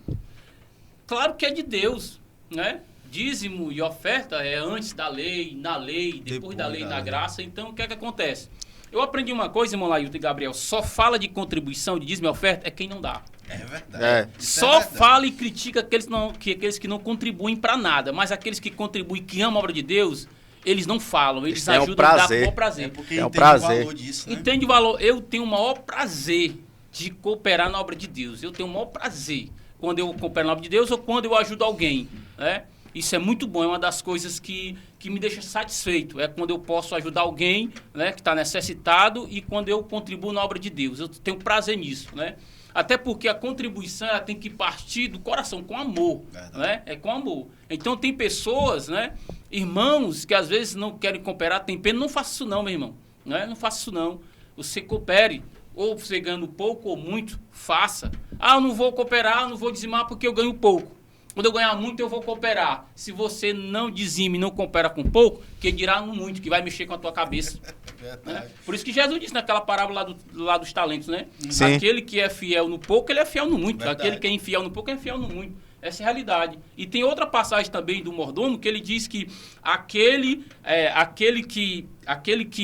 claro que é de Deus, né? Dízimo e oferta é antes da lei, na lei, depois da lei e da graça. Então, o que é que acontece? Eu aprendi uma coisa, irmão Lailton e Gabriel, só fala de contribuição, de dízimo e oferta é quem não dá. É verdade. Só fala e critica aqueles que não contribuem para nada, mas aqueles que contribuem, que amam a obra de Deus, eles não falam, eles ajudam a dar com o prazer. É porque é um entende prazer. o valor disso, né? Entende o valor? Eu tenho o maior prazer de cooperar na obra de Deus. Eu tenho o maior prazer quando eu coopero na obra de Deus ou quando eu ajudo alguém, né? Isso é muito bom, é uma das coisas que que me deixa satisfeito. É quando eu posso ajudar alguém, né, que está necessitado e quando eu contribuo na obra de Deus. Eu tenho prazer nisso, né? Até porque a contribuição ela tem que partir do coração, com amor. Né? É com amor. Então tem pessoas, né, irmãos, que às vezes não querem cooperar, tem pena. Não faça isso não, meu irmão. Né? Não faça isso não. Você coopere. Ou você ganhando pouco ou muito, faça. Ah, eu não vou cooperar, eu não vou dizimar porque eu ganho pouco. Quando eu ganhar muito, eu vou cooperar. Se você não dizime, não coopera com pouco, que dirá no muito, que vai mexer com a tua cabeça. Né? Por isso que Jesus disse naquela parábola lá dos talentos, né? Sim. Aquele que é fiel no pouco, ele é fiel no muito. Verdade. Aquele que é infiel no pouco, é infiel no muito. Essa é a realidade. E tem outra passagem também do mordomo, que ele diz que aquele que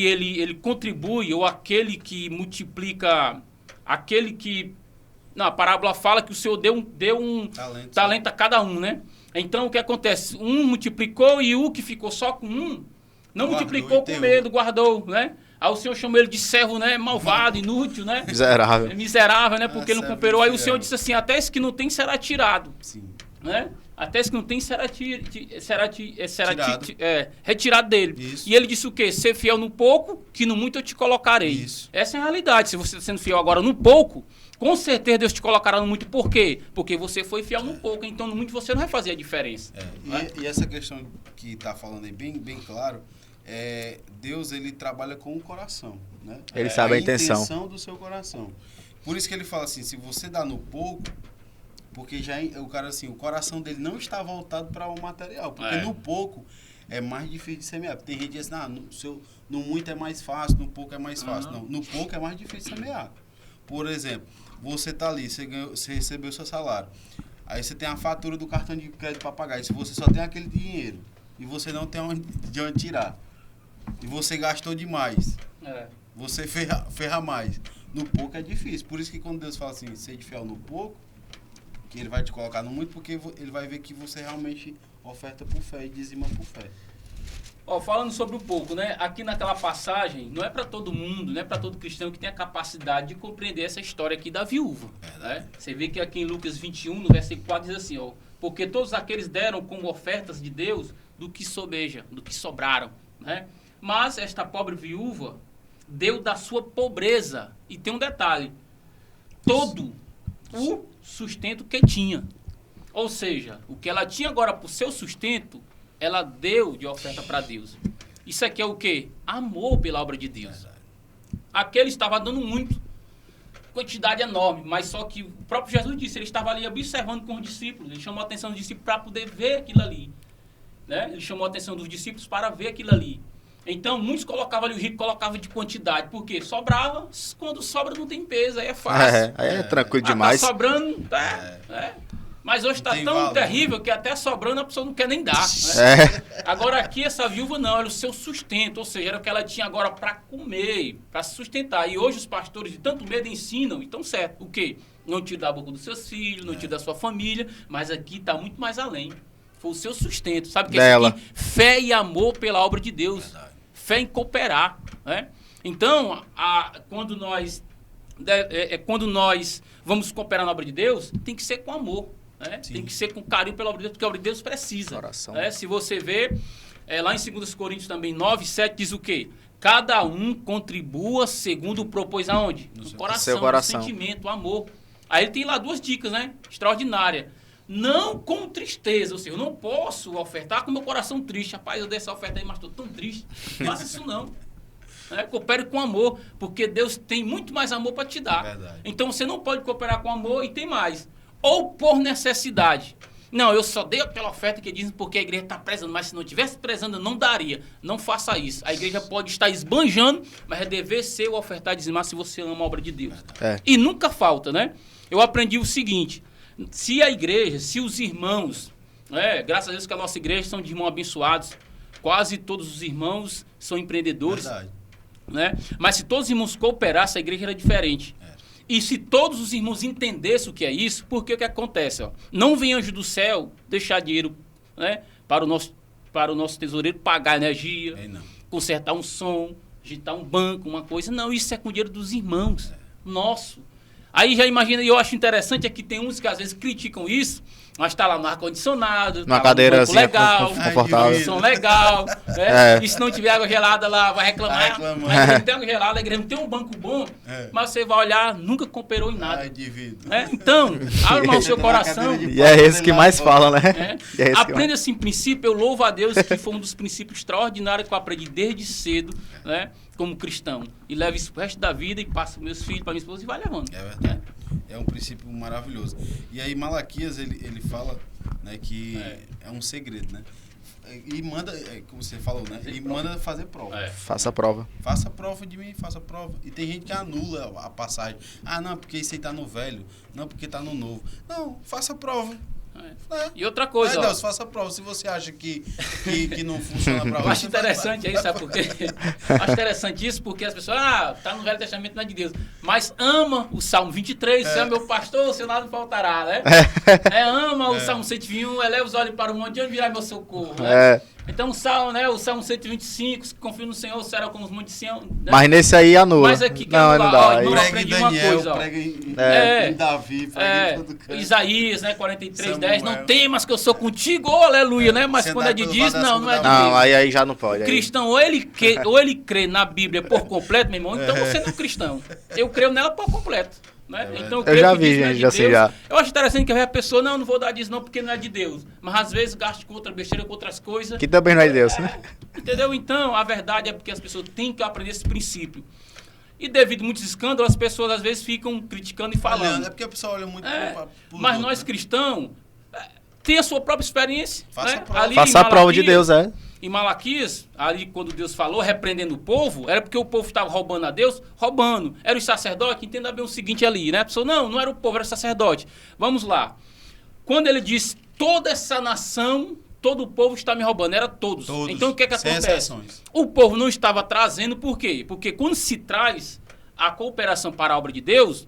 ele contribui, ou aquele que multiplica, aquele que... Não, a parábola fala que o Senhor deu um talento a cada um, né? Então, o que acontece? Um multiplicou e o que ficou só com um, não multiplicou com medo, guardou, né? Aí o Senhor chamou ele de servo, né? Malvado, inútil, né? Miserável. Miserável, né? Porque ele não cooperou. Aí o infiel. Senhor disse assim, até esse que não tem será tirado. Sim. Né? Até esse que não tem será retirado dele. Isso. E ele disse o quê? Ser fiel no pouco, que no muito eu te colocarei. Isso. Essa é a realidade. Se você está sendo fiel agora no pouco, com certeza Deus te colocará no muito. Por quê? Porque você foi fiel no pouco. Então no muito você não vai fazer a diferença. E essa questão que está falando aí bem claro, Deus ele trabalha com o coração. Né? Ele sabe a intenção do seu coração. Por isso que ele fala assim, se você dá no pouco, porque já o cara assim, o coração dele não está voltado para o material, porque no pouco é mais difícil de semear. Tem gente que diz, no muito é mais fácil, no pouco é mais fácil. Não, no pouco é mais difícil de semear. Por exemplo, você está ali, você recebeu seu salário, aí você tem a fatura do cartão de crédito para pagar, e se você só tem aquele dinheiro e você não tem de onde tirar, e você gastou demais, você ferra mais. No pouco é difícil. Por isso que quando Deus fala assim, seja fiel no pouco, que ele vai te colocar no muito, porque ele vai ver que você realmente oferta por fé e dizima por fé. Falando sobre o pouco, né? Aqui naquela passagem, não é para todo mundo, não é para todo cristão que tem a capacidade de compreender essa história aqui da viúva. Né? Você vê que aqui em Lucas 21, no versículo 4, diz assim, porque todos aqueles deram como ofertas de Deus do que sobeja, do que sobraram. Né? Mas esta pobre viúva deu da sua pobreza. E tem um detalhe, todo o sustento que tinha. Ou seja, o que ela tinha agora para o seu sustento, ela deu de oferta para Deus. Isso aqui é o quê? Amor pela obra de Deus. Aquele estava dando muito, quantidade enorme, mas só que o próprio Jesus disse, ele estava ali observando com os discípulos, ele chamou a atenção dos discípulos para poder ver aquilo ali. Né? Ele chamou a atenção dos discípulos para ver aquilo ali. Então, muitos colocavam ali, o rico colocava de quantidade, porque sobrava, quando sobra não tem peso, aí é fácil. Aí é tranquilo demais. Tá sobrando, mas hoje está tão valor, terrível que até sobrando a pessoa não quer nem dar. Né? Agora aqui essa viúva não, era o seu sustento, ou seja, era o que ela tinha agora para comer, para se sustentar. E hoje os pastores de tanto medo ensinam, então certo, o quê? Não tira da boca dos seus filhos, não tira da sua família, mas aqui está muito mais além. Foi o seu sustento, sabe o que é isso aqui? Fé e amor pela obra de Deus. Verdade. Fé em cooperar. Né? Então, quando nós vamos cooperar na obra de Deus, tem que ser com amor. Né? Tem que ser com carinho pela obra de Deus, porque a obra de Deus precisa. Né? Se você vê, lá em 2 Coríntios também 9, 7, diz o quê? Cada um contribua segundo propôs aonde? No coração, no sentimento, o amor. Aí ele tem lá 2 dicas, né? Extraordinárias. Não com tristeza, ou seja, eu não posso ofertar com meu coração triste. Rapaz, eu dei essa oferta aí, mas estou tão triste. Não faça isso não. Coopere com amor, porque Deus tem muito mais amor para te dar. Verdade. Então você não pode cooperar com amor e tem mais. Ou por necessidade. Não, eu só dei aquela oferta que dizem porque a igreja está prezando, mas se não estivesse prezando, eu não daria. Não faça isso. A igreja pode estar esbanjando, mas é dever ser o ofertar e dizimar se você ama a obra de Deus. E nunca falta, né? Eu aprendi o seguinte, se a igreja, se os irmãos, graças a Deus que a nossa igreja são de irmãos abençoados, quase todos os irmãos são empreendedores. Verdade. Né? Mas se todos os irmãos cooperassem, a igreja era diferente. E se todos os irmãos entendessem o que é isso, porque o que acontece? Não vem anjo do céu deixar dinheiro, né, para o nosso tesoureiro pagar energia, consertar um som, agitar um banco, uma coisa. Não, isso é com o dinheiro dos irmãos. Nosso. Aí já imagina, e eu acho interessante é que tem uns que às vezes criticam isso, Mas tá lá no ar-condicionado, Numa tá cadeirazinha legal, confortável. som legal, né? É. E se não tiver água gelada lá, vai reclamar. Vai reclamar. A igreja não tem água gelada, a igreja não tem um banco bom, mas você vai olhar, nunca cooperou em nada. Ai, divido. Então, abra o seu coração. E é esse que mais fala, né? E é esse que Aprenda esse princípio, eu louvo a Deus que foi um dos princípios extraordinários que eu aprendi desde cedo, né? Como cristão. E levo isso pro resto da vida e passo para meus filhos, para minha esposa e vai levando. É verdade. É um princípio maravilhoso. E aí Malaquias, ele fala, né, que é um segredo, né? E manda, como você falou, né? E manda fazer prova. Faça a prova. Faça prova de mim, faça prova. E tem gente que anula a passagem. Ah, não, porque isso aí tá no velho. Não, porque tá no novo. Não, faça prova. E outra coisa, Deus, faça a prova. Se você acha que não funciona pra você... Eu acho interessante isso, sabe por quê? Acho interessante isso porque as pessoas, tá no Velho Testamento, não é de Deus. Mas ama o Salmo 23, você é meu pastor, o seu lado não faltará, né? Ama o Salmo 121, eleva os olhos para o monte, de onde virá meu socorro, né? Então o Salmo, né? O Salmo 125, se confia no Senhor, será como os montes de Sião. Né? Mas nesse aí anula. Mas aqui que não dá. irmão, Prega em aprendi uma Daniel, coisa, ó. prega em Davi, prega em todo canto. Isaías, né? 43:10. Samuel. Não temas que eu sou contigo, oh, aleluia, né? Mas Sentar quando é de pelo Deus, lado não é de da Deus. Não, aí já não pode. O Aí. cristão, ou ele crê na Bíblia por completo, meu irmão, então você não é cristão. Eu creio nela por completo. Né? Então, Eu já que vi, diz não é gente, de assim, Deus. já. Eu acho interessante que a pessoa, não vou dar disso não, porque não é de Deus. Mas às vezes gasto com outra besteira, com outras coisas. Que também não é de Deus, né? Entendeu? Então, a verdade é porque as pessoas têm que aprender esse princípio. E devido a muitos escândalos, as pessoas às vezes ficam criticando e falando. É porque a pessoa olha muito pro Mas outro, nós né? cristãos, tem a sua própria experiência. Faça né? a prova. Ali Faça em a prova de Malaquias, Deus, Em Malaquias, ali quando Deus falou, repreendendo o povo, era porque o povo estava roubando a Deus, roubando. Era os sacerdotes, entenda bem o seguinte ali, né? A pessoa, não era o povo, era o sacerdote. Vamos lá. Quando ele diz, toda essa nação, todo o povo está me roubando, era todos. Então o que sem acontece? exceções. O povo não estava trazendo, por quê? Porque quando se traz a cooperação para a obra de Deus,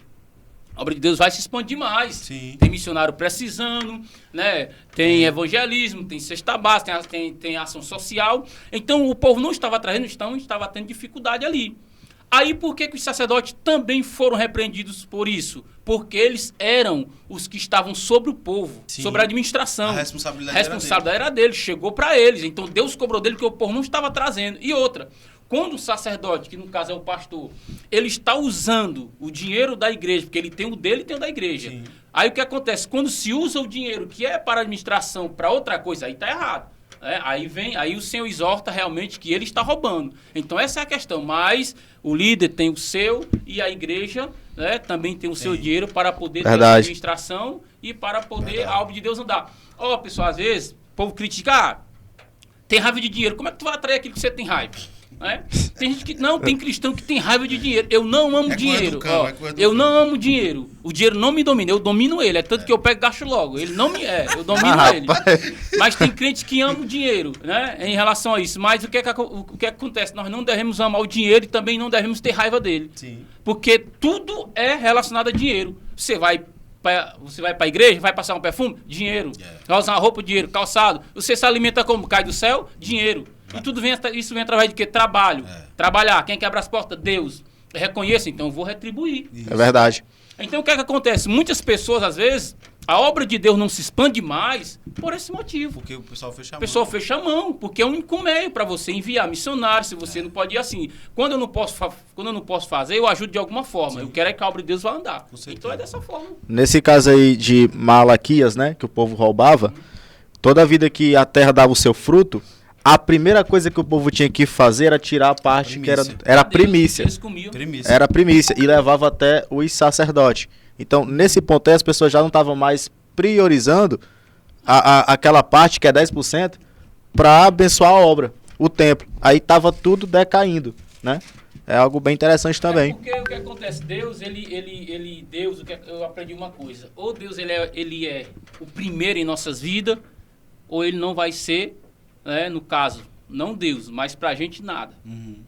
a obra de Deus vai se expandir mais. Sim. Tem missionário precisando, né? Tem evangelismo, tem cesta básica, tem ação social. Então o povo não estava trazendo, estava tendo dificuldade ali. Aí por que os sacerdotes também foram repreendidos por isso? Porque eles eram os que estavam sobre o povo, Sim. sobre a administração. A responsabilidade era deles, chegou para eles. Então Deus cobrou dele que o povo não estava trazendo. E outra, quando o sacerdote, que no caso é o pastor, ele está usando o dinheiro da igreja, porque ele tem o dele e tem o da igreja. Sim. Aí o que acontece? Quando se usa o dinheiro que é para a administração para outra coisa, aí está errado. Aí o Senhor exorta realmente que ele está roubando. Então essa é a questão. Mas o líder tem o seu e a igreja, né, também tem o seu dinheiro para poder ter a administração e para poder a obra de Deus andar. Pessoal, às vezes o povo critica, tem raiva de dinheiro. Como é que tu vai atrair aquilo que você tem raiva? Tem gente que não, tem cristão que tem raiva de dinheiro. Eu não amo dinheiro. Eu não amo dinheiro. O dinheiro não me domina, eu domino ele. É tanto que eu pego e gasto logo. Ele não me eu domino ele. Mas tem crentes que amam o dinheiro, né? Em relação a isso. Mas o que acontece? Nós não devemos amar o dinheiro e também não devemos ter raiva dele. Sim. Porque tudo é relacionado a dinheiro. Você vai para a igreja, vai passar um perfume? Dinheiro. Vai usar uma roupa? Dinheiro. Calçado. Você se alimenta como? Cai do céu? Dinheiro. E isso vem através de quê? Trabalho. Trabalhar. Quem quebra as portas? Deus. Eu reconheço, então eu vou retribuir. Isso. É verdade. Então o que acontece? Muitas pessoas, às vezes, a obra de Deus não se expande mais por esse motivo. Porque o pessoal fecha a mão. O pessoal fecha a mão, porque é um único meio para você enviar missionários, se você não pode ir assim. Quando eu não posso fazer, eu ajudo de alguma forma. Eu quero é que a obra de Deus vá andar. Então é dessa forma. Nesse caso aí de Malaquias, né, que o povo roubava, toda a vida que a terra dava o seu fruto, a primeira coisa que o povo tinha que fazer era tirar a parte que era a primícia. Eles comiam. Era a primícia e levava até os sacerdotes. Então, nesse ponto aí, as pessoas já não estavam mais priorizando aquela parte que é 10% para abençoar a obra, o templo. Aí estava tudo decaindo, né? É algo bem interessante também. Porque o que acontece? Deus, eu aprendi uma coisa. Ou Deus ele é o primeiro em nossas vidas, ou ele não vai ser, né, no caso, não Deus, mas pra gente nada.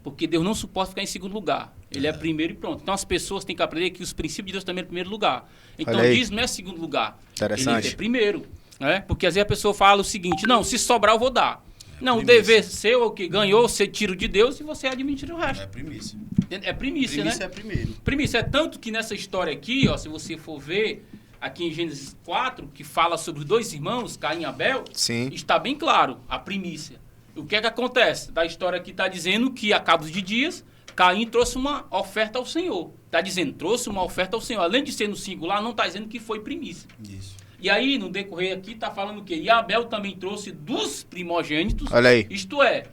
Porque Deus não suporta ficar em segundo lugar. Ele é primeiro e pronto. Então as pessoas têm que aprender que os princípios de Deus também é em primeiro lugar. Então Deus não é segundo lugar. Interessante. Ele é primeiro. Né? Porque às vezes a pessoa fala o seguinte, não, se sobrar eu vou dar. Não, o dever seu, o que ganhou, você tira de Deus e você administra o resto. É primícia. É primícia, né? Primícia é primeiro. Primícia. É tanto que nessa história aqui, ó, se você for ver, aqui em Gênesis 4, que fala sobre os dois irmãos, Caim e Abel, Sim. está bem claro, a primícia. O que é que acontece? Da história aqui está dizendo que, a cabo de dias, Caim trouxe uma oferta ao Senhor. Está dizendo, trouxe uma oferta ao Senhor. Além de ser no singular, não está dizendo que foi primícia. Isso. E aí, no decorrer aqui, está falando o quê? E Abel também trouxe dos primogênitos, Olha aí. isto é,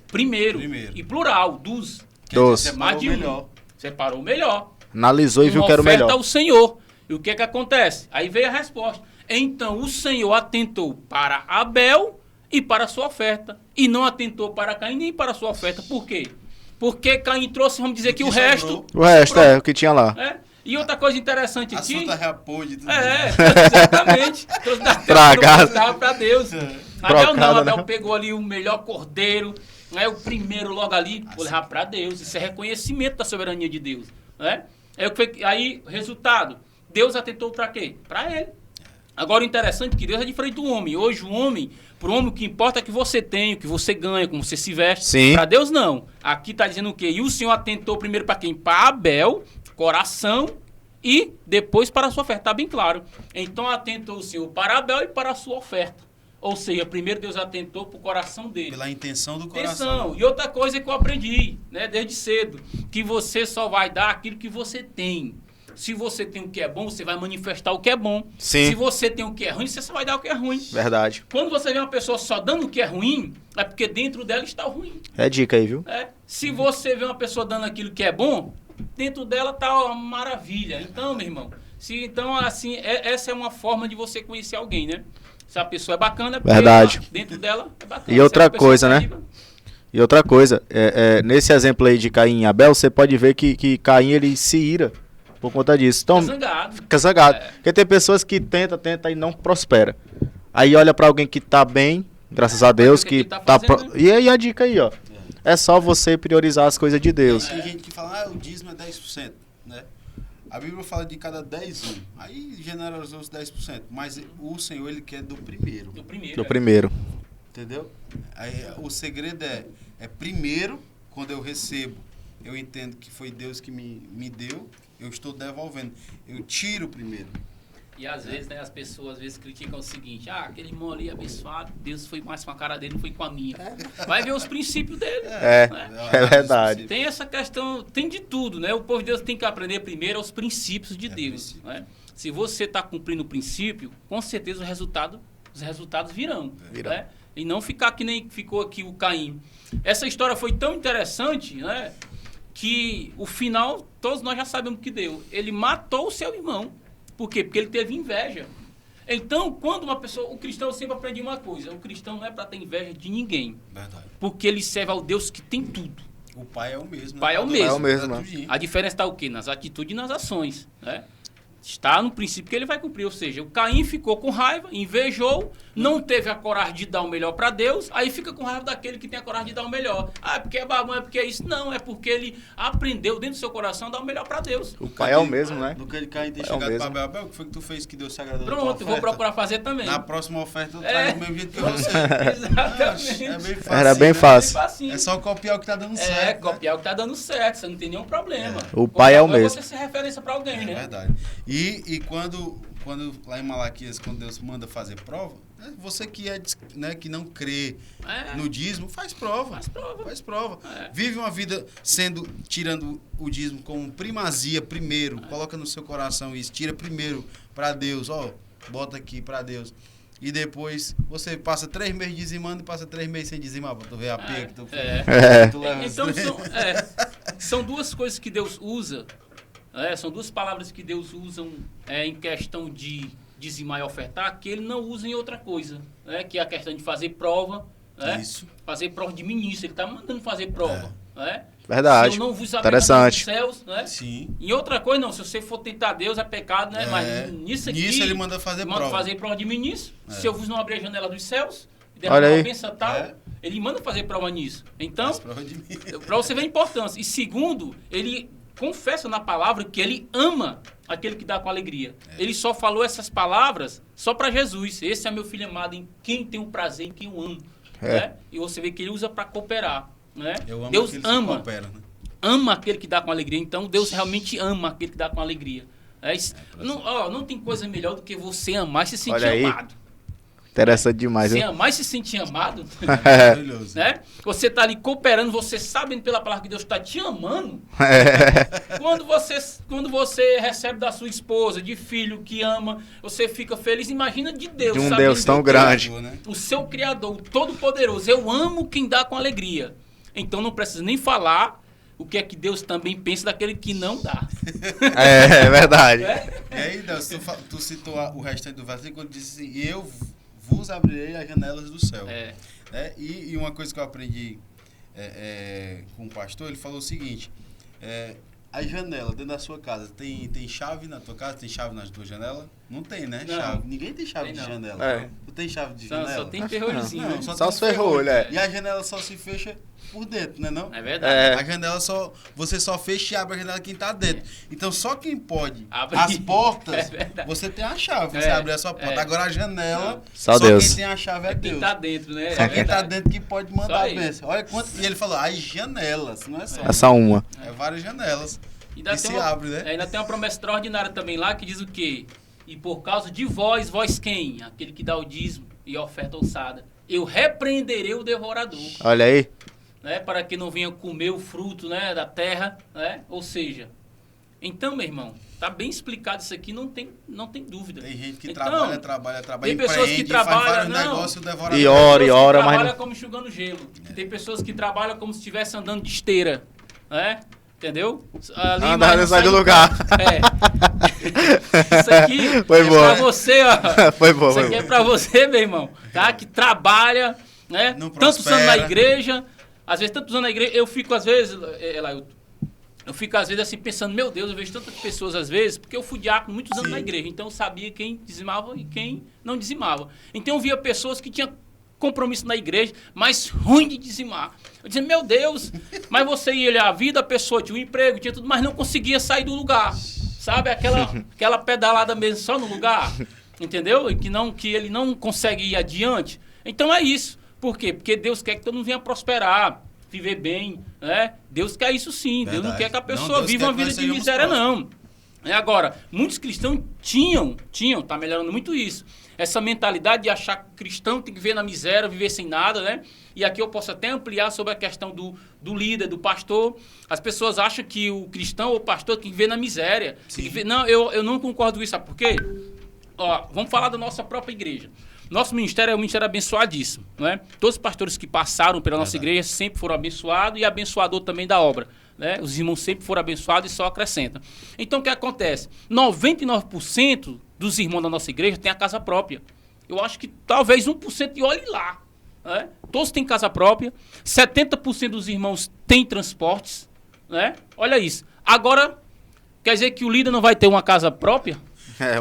primeiro. E plural, dos. Dos. Mais de um. Separou o melhor. Analisou e viu Uma que era o oferta melhor. ao Senhor. E o que é que acontece? Aí veio a resposta. Então o Senhor atentou para Abel e para a sua oferta. E não atentou para Caim nem para a sua oferta. Por quê? Porque Caim trouxe, vamos dizer que o resto... O resto, o que tinha lá. E outra coisa interessante aqui... Assunto reapôde. Exatamente. Tragado. Para Deus. Abel não, Abel pegou ali o melhor cordeiro, né, o primeiro logo ali, vou levar para Deus. Isso é reconhecimento da soberania de Deus. Né? Aí, resultado, Deus atentou para quê? Para ele. Agora, o interessante é que Deus é diferente do homem. Hoje, o homem, para o homem, o que importa é que você tem, o que você ganha, como você se veste. Para Deus, não. Aqui está dizendo o quê? E o Senhor atentou primeiro para quem? Para Abel, coração, e depois para a sua oferta. Está bem claro. Então, atentou o Senhor para Abel e para a sua oferta. Ou seja, primeiro Deus atentou para o coração dele. Pela intenção do coração. E outra coisa que eu aprendi, né, desde cedo, que você só vai dar aquilo que você tem. Se você tem o que é bom, você vai manifestar o que é bom. Sim. Se você tem o que é ruim, você só vai dar o que é ruim. Verdade. Quando você vê uma pessoa só dando o que é ruim, é porque dentro dela está o ruim. É dica aí, viu? Se você vê uma pessoa dando aquilo que é bom, dentro dela está uma maravilha. Então, meu irmão, assim, essa é uma forma de você conhecer alguém, né? Se a pessoa é bacana, é porque verdade. Dentro dela é bacana. E outra coisa, né? E outra coisa, nesse exemplo aí de Caim e Abel, você pode ver que Caim, ele se ira por conta disso. Então, fica zangado. Porque tem pessoas que tenta e não prospera. Aí olha pra alguém que tá bem, graças a Deus, que tá E aí a dica aí, ó. É só você priorizar as coisas de Deus. Tem gente que fala, o dízimo é 10%, né? A Bíblia fala de cada 10, aí generalizou os 10%, mas o Senhor, ele quer do primeiro. Do primeiro. Entendeu? Aí, o segredo é primeiro, quando eu recebo, eu entendo que foi Deus que me deu, eu estou devolvendo. Eu tiro primeiro. E às vezes, né, as pessoas às vezes criticam o seguinte, aquele irmão ali abençoado, Deus foi mais com a cara dele, não foi com a minha. Vai ver os princípios dele. É verdade. Tem essa questão, tem de tudo, né? O povo de Deus tem que aprender primeiro os princípios de Deus. Né? Se você está cumprindo o princípio, com certeza os resultados virão. Né? E não ficar que nem ficou aqui o Caim. Essa história foi tão interessante, né, que o final, todos nós já sabemos que deu. Ele matou o seu irmão. Por quê? Porque ele teve inveja. Então, quando uma pessoa... O cristão sempre aprende uma coisa. O cristão não é para ter inveja de ninguém. Verdade. Porque ele serve ao Deus que tem tudo. O Pai é o mesmo. O Pai é o mesmo. Né? A diferença está o quê? Nas atitudes e nas ações. Né? Está no princípio que ele vai cumprir. Ou seja, o Caim ficou com raiva, invejou, não teve a coragem de dar o melhor para Deus, aí fica com raiva daquele que tem a coragem de dar o melhor. É porque é babão, é porque é isso. Não, é porque ele aprendeu dentro do seu coração a dar o melhor para Deus. O Pai é o mesmo, né? Do que ele Caim ter chegado para Abel, o que foi que tu fez que Deus se agradou? Pronto, eu vou procurar fazer também. Na próxima oferta eu trago do mesmo jeito que você. Exatamente. É bem fácil. Era bem fácil. É só copiar o que tá dando certo. Copiar o que tá dando certo, você não tem nenhum problema. O Pai é o mesmo. Você ser referência para alguém, né? É verdade. E quando lá em Malaquias, quando Deus manda fazer prova, você que que não crê no dízimo, faz prova. Faz prova. Vive uma vida tirando o dízimo como primazia primeiro. Coloca no seu coração isso. Tira primeiro para Deus. Bota aqui para Deus. E depois você passa 3 meses dizimando e passa 3 meses sem dizimar. Pra tu ver a pia que tu fez. Então são duas coisas que Deus usa. São duas palavras que Deus usa em questão de dizimar e ofertar, que ele não usa em outra coisa, que é a questão de fazer prova, Isso. Fazer prova de ministro, ele está mandando fazer prova. Verdade. Se eu não vos interessante. Dos céus, Sim. Em outra coisa, não, se você for tentar Deus é pecado, né? Mas nisso aqui, ele manda fazer prova. Manda fazer prova de ministro, se eu vos não abrir a janela dos céus, olha aí. Benção, tal, ele manda fazer prova nisso. Então, para você ver a importância. E segundo, ele confessa na palavra que ele ama aquele que dá com alegria. Ele só falou essas palavras só para Jesus. Esse é meu filho amado, em quem tem um prazer, em quem eu amo. Né? E você vê que ele usa para cooperar. Né? Deus ama aquele que dá com alegria. Então, Deus realmente ama aquele que dá com alegria. Não tem coisa melhor do que você amar e se sentir Olha aí. amado. Interessante demais, Você hein? amar e se sentir amado, Maravilhoso. né? Você tá ali cooperando, você sabendo pela palavra que Deus está te amando. Quando você recebe da sua esposa, de filho que ama, você fica feliz. Imagina de Deus. De um sabendo Deus tão que grande. o seu Criador, o Todo-Poderoso. Eu amo quem dá com alegria. Então não precisa nem falar o que é que Deus também pensa daquele que não dá. É verdade. E aí, Deus, tu citou o restante do versículo, disse assim, eu vos abrirei as janelas do céu. Né? E uma coisa que eu aprendi com o pastor, ele falou o seguinte, a janela dentro da sua casa, tem chave na tua casa? Tem chave nas tuas janelas? Não tem, né? Não. Chave. Ninguém tem chave de janela. É. Tu tem chave de janela? Só tem ferrolhozinho. Não, né? Só tem os ferrolhos, ferrolho. E a janela só se fecha por dentro, né não? É verdade. A janela você só fecha e abre a janela quem tá dentro. Então só quem pode. Abre. As portas, verdade. você tem a chave, você abre a sua porta. Agora a janela, Só Deus. quem tem a chave é Quem Deus. tá dentro, né? Só quem tá verdade. dentro que pode mandar Só a ele. bênção. Olha quanto. E ele falou, as janelas, não é só. É só uma. É várias janelas. Ainda E tem se uma- abre, né? Ainda tem uma promessa extraordinária também lá que diz o quê? E por causa de vós quem? Aquele que dá o dízimo e a oferta alçada. Eu repreenderei o devorador, Olha aí. né? Para que não venha comer o fruto, né, da terra, né? Ou seja, então, meu irmão, tá bem explicado isso aqui, não tem dúvida. Tem gente que Então, trabalha, tem pessoas que empreende, faz trabalham, vários não. negócios, devora E tudo. ora, Tem pessoas que mas trabalham não- como enxugando gelo. Tem pessoas que trabalham como se estivesse andando de esteira, né? Entendeu? Ali, Anda, mas não sai do lugar. Isso aqui Foi é boa. pra você, ó. Foi bom, Isso foi aqui é bom. pra você, meu irmão, tá? Que trabalha, né? Não Tantos anos na prospera. igreja, às vezes tantos anos na igreja, eu fico às vezes, eu fico às vezes assim pensando, meu Deus, eu vejo tantas pessoas às vezes, porque eu fui diácono muitos anos Sim. na igreja, então eu sabia quem dizimava e quem não dizimava. Então eu via pessoas que tinham compromisso na igreja, mas ruim de dizimar. Eu dizia, meu Deus, mas você ia olhar a vida, a pessoa tinha um emprego, tinha tudo, mas não conseguia sair do lugar. Sabe, aquela pedalada mesmo só no lugar, entendeu? E que ele não consegue ir adiante. Então é isso. Por quê? Porque Deus quer que todo mundo venha prosperar, viver bem, né? Deus quer isso sim. Deus não Verdade. quer que a Não, pessoa Deus viva quer uma que vida nós de sejamos miséria, prósperos. não. Agora, muitos cristãos tinham, tá melhorando muito isso. Essa mentalidade de achar que o cristão tem que viver na miséria, viver sem nada, né? E aqui eu posso até ampliar sobre a questão do líder, do pastor. As pessoas acham que o cristão ou o pastor tem que viver na miséria. Tem que viver... Não, eu não concordo com isso, sabe por quê? Ó, vamos falar da nossa própria igreja. Nosso ministério é um ministério abençoadíssimo, não é? Todos os pastores que passaram pela nossa igreja sempre foram abençoados e abençoador também da obra. Né? Os irmãos sempre foram abençoados e só acrescentam. Então, o que acontece? 99% dos irmãos da nossa igreja têm a casa própria. Eu acho que talvez 1% e olhe lá. Né? Todos têm casa própria. 70% dos irmãos têm transportes. Né? Olha isso. Agora, quer dizer que o líder não vai ter uma casa própria?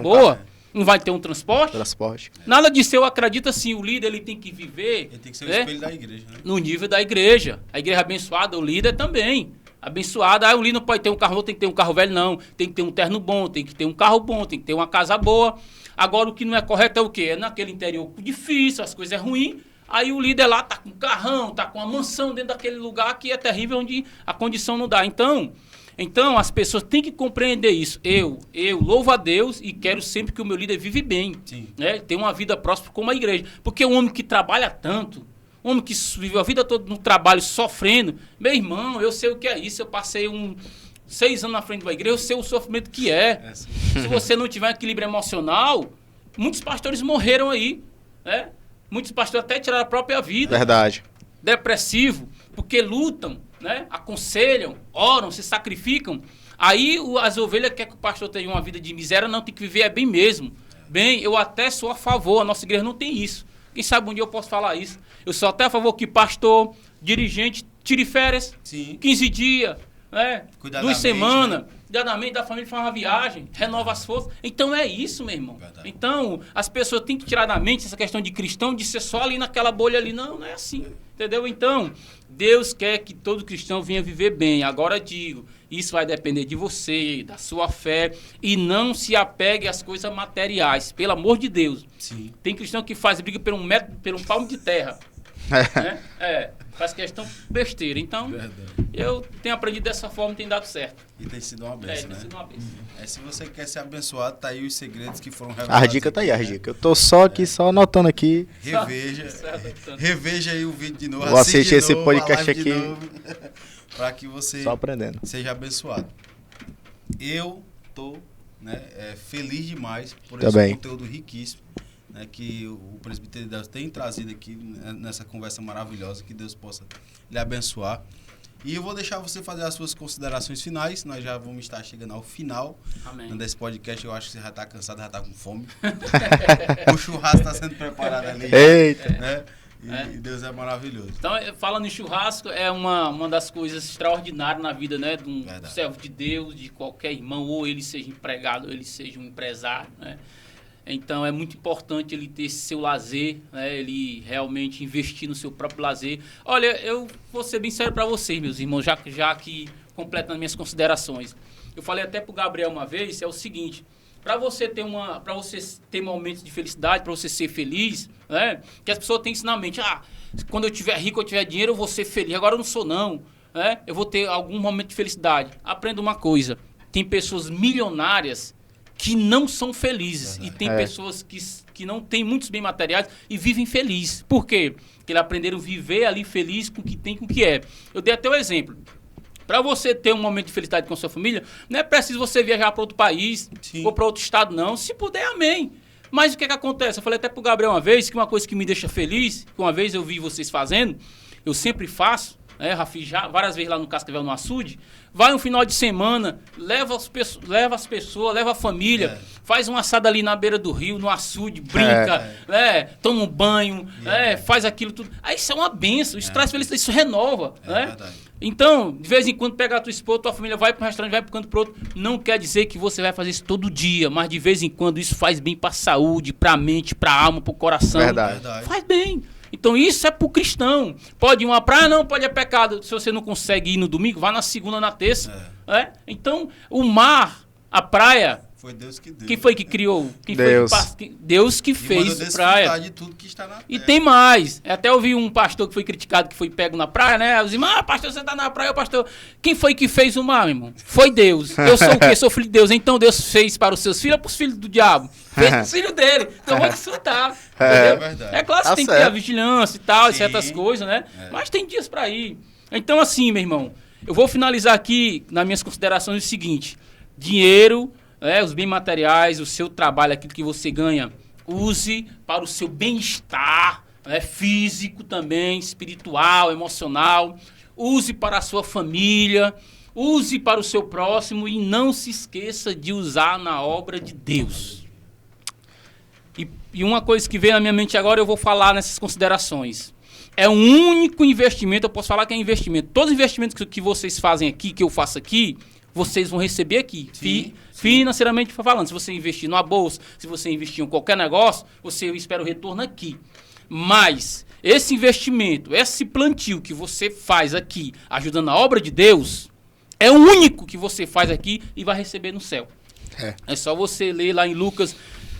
Boa. Não vai ter um transporte? Transporte. Nada disso. Eu acredito assim, o líder ele tem que viver... Ele tem que ser o né? espelho da igreja, né? No nível da igreja. A igreja abençoada, o líder também. Abençoado. O líder não pode ter um carro novo, tem que ter um carro velho, não. Tem que ter um terno bom, tem que ter um carro bom, tem que ter uma casa boa. Agora, o que não é correto é o quê? É naquele interior difícil, as coisas ruins. Aí o líder lá tá com um carrão, tá com uma mansão dentro daquele lugar que é terrível, onde a condição não dá. Então as pessoas têm que compreender isso. Eu louvo a Deus e quero sempre que o meu líder vive bem. Né? Tenha uma vida próspera como a igreja. Porque um homem que trabalha tanto, um homem que viveu a vida toda no trabalho sofrendo, meu irmão, eu sei o que é isso. Eu passei 6 anos na frente da igreja, eu sei o sofrimento que é. Se você não tiver equilíbrio emocional, muitos pastores morreram aí. Né? Muitos pastores até tiraram a própria vida. Verdade. Depressivo, porque lutam, né? Aconselham, oram, se sacrificam. Aí as ovelhas querem que o pastor tenha uma vida de miséria, não, tem que viver é bem mesmo. Bem, eu até sou a favor, a nossa igreja não tem isso. Quem sabe um dia eu posso falar isso. Eu sou até a favor que pastor, dirigente, tire férias, 15 dias, né? 2 semanas, cuidadamente da família, faz uma viagem, renova as forças. Então é isso, meu irmão. Verdade. Então, as pessoas têm que tirar da mente essa questão de cristão, de ser só ali naquela bolha ali. Não é assim. Entendeu? Então, Deus quer que todo cristão venha viver bem. Agora digo, isso vai depender de você, da sua fé, e não se apegue às coisas materiais, pelo amor de Deus. Sim. Tem cristão que faz briga por um metro, por um palmo de terra. Né? Faz questão besteira. Então, eu tenho aprendido dessa forma e tem dado certo. E tem sido uma bênção, né? Tem sido uma bênção. Se você quer ser abençoado, tá aí os segredos que foram revelados. A dica tá aí, a dica. Eu tô só aqui, só anotando aqui. Reveja aí o vídeo de novo. Vou assistir esse podcast aqui. Para que você só aprendendo. Seja abençoado. Eu tô feliz demais por esse conteúdo riquíssimo, né, que o Presbítero de Deus tem trazido aqui nessa conversa maravilhosa. Que Deus possa lhe abençoar. E eu vou deixar você fazer as suas considerações finais. Nós já vamos estar chegando ao final desse podcast. Eu acho que você já está cansado, já está com fome. O churrasco está sendo preparado ali. Eita! Né? E Deus é maravilhoso. Então, falando em churrasco, é uma das coisas extraordinárias na vida, né, de um servo de Deus, de qualquer irmão, ou ele seja empregado, ou ele seja um empresário, né? Então, é muito importante ele ter esse seu lazer, né? Ele realmente investir no seu próprio lazer. Olha, eu vou ser bem sério para vocês, meus irmãos, já que completando minhas considerações. Eu falei até para o Gabriel uma vez, é o seguinte: para você ter momentos de felicidade, para você ser feliz, né? Que as pessoas têm isso na mente: quando eu tiver rico, eu tiver dinheiro, eu vou ser feliz. Agora eu não sou, não, né? Eu vou ter algum momento de felicidade. Aprenda uma coisa: tem pessoas milionárias que não são felizes. E tem pessoas que não têm muitos bens materiais e vivem felizes. Por quê? Porque eles aprenderam a viver ali feliz com o que tem, com o que é. Eu dei até o exemplo. Para você ter um momento de felicidade com a sua família, não é preciso você viajar para outro país ou para outro estado, não. Se puder, amém. Mas o que acontece? Eu falei até para o Gabriel uma vez, que uma coisa que me deixa feliz, que uma vez eu vi vocês fazendo, eu sempre faço, né? Já fiz várias vezes lá no Cascavel, no açude. Vai um final de semana, leva as pessoas, leva a família, faz uma assada ali na beira do rio, no açude, brinca, toma um banho, faz aquilo tudo. Aí isso é uma benção, isso traz felicidade, isso renova. Verdade. Então, de vez em quando, pega a tua esposa, tua família, vai para um restaurante, vai para um canto para outro. Não quer dizer que você vai fazer isso todo dia, mas de vez em quando isso faz bem para a saúde, para a mente, para a alma, para o coração. Verdade. Faz bem. Então isso é pro cristão. Pode ir uma praia, não, pode é pecado. Se você não consegue ir no domingo, vá na segunda, na terça. Então, o mar, a praia... Foi Deus que deu. Quem foi que criou? Deus. Deus que fez praia. De tudo que está na terra. E tem mais. Até ouvi um pastor que foi criticado, que foi pego na praia, né? Os irmãos, pastor, você está na praia, pastor. Quem foi que fez o mar, meu irmão? Foi Deus. Eu sou o quê? Sou filho de Deus. Então Deus fez para os seus filhos ou para os filhos do diabo? Fez para os filhos dele. Então vou desfrutar. É verdade. É claro que Tá tem que ter a vigilância e tal, e certas coisas, né? Mas tem dias para ir. Então assim, meu irmão, eu vou finalizar aqui nas minhas considerações o seguinte: dinheiro, os bens materiais, o seu trabalho, aquilo que você ganha, use para o seu bem-estar, físico também, espiritual, emocional. Use para a sua família, use para o seu próximo e não se esqueça de usar na obra de Deus. E uma coisa que veio na minha mente agora, eu vou falar nessas considerações. É um único investimento, eu posso falar que é investimento. Todos os investimentos que vocês fazem aqui, que eu faço aqui, vocês vão receber aqui. Financeiramente falando, se você investir numa bolsa, se você investir em qualquer negócio, você espera o retorno aqui. Mas esse investimento, esse plantio que você faz aqui, ajudando a obra de Deus, é o único que você faz aqui e vai receber no céu. É só você ler lá em Lucas,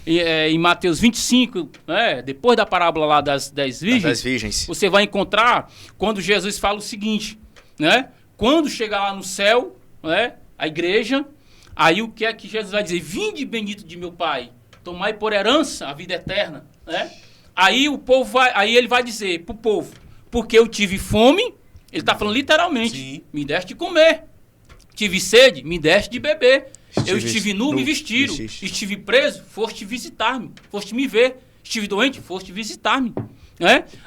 em Mateus 25, depois da parábola lá das 10 virgens, você vai encontrar quando Jesus fala o seguinte, né? Quando chegar lá no céu, a igreja, aí o que é que Jesus vai dizer? Vinde bendito de meu Pai, tomai por herança a vida eterna, Aí o povo aí ele vai dizer pro povo: porque eu tive fome, ele está falando literalmente, me deste de comer. Tive sede, me deste de beber. Eu estive nu, me vestiram. Estive preso, foste visitar-me, foste me ver. Estive doente, foste visitar-me.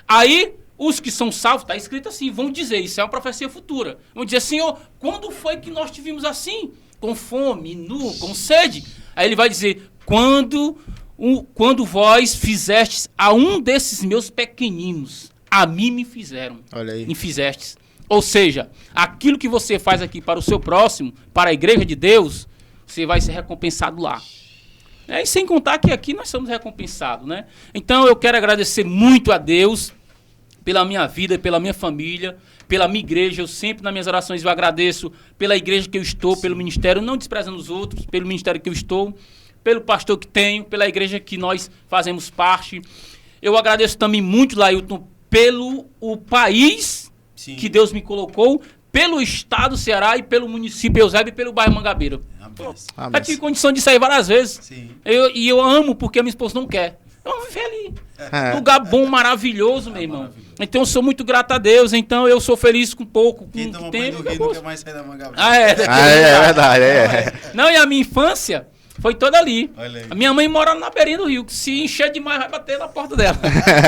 Aí os que são salvos, está escrito assim, vão dizer, isso é uma profecia futura. Vão dizer: Senhor, quando foi que nós tivemos assim? Com fome, nu, com sede? Aí ele vai dizer: quando vós fizestes a um desses meus pequeninos, a mim me fizeram. Olha aí. Me fizestes. Ou seja, aquilo que você faz aqui para o seu próximo, para a igreja de Deus, você vai ser recompensado lá. E sem contar que aqui nós somos recompensados, né? Então eu quero agradecer muito a Deus pela minha vida, pela minha família, pela minha igreja. Eu sempre nas minhas orações eu agradeço pela igreja que eu estou, pelo ministério, não desprezando os outros, pelo ministério que eu estou, pelo pastor que tenho, pela igreja que nós fazemos parte. Eu agradeço também muito, Lailton, pelo o país Sim. que Deus me colocou, pelo estado do Ceará e pelo município Eusébio e pelo bairro Mangabeira. Amém. Já tive condição de sair várias vezes. Sim. E eu amo porque a minha esposa não quer. Eu vou viver ali. Lugar bom, maravilhoso, meu irmão. Maravilhoso. Então eu sou muito grato a Deus. Então eu sou feliz com pouco, Quem com toma tempo. banho do rio não quer mais sair da Mangabeira. É verdade, é. Não, e a minha infância foi toda ali. Olha aí. A minha mãe mora na beirinha do rio, que se encher demais vai bater na porta dela.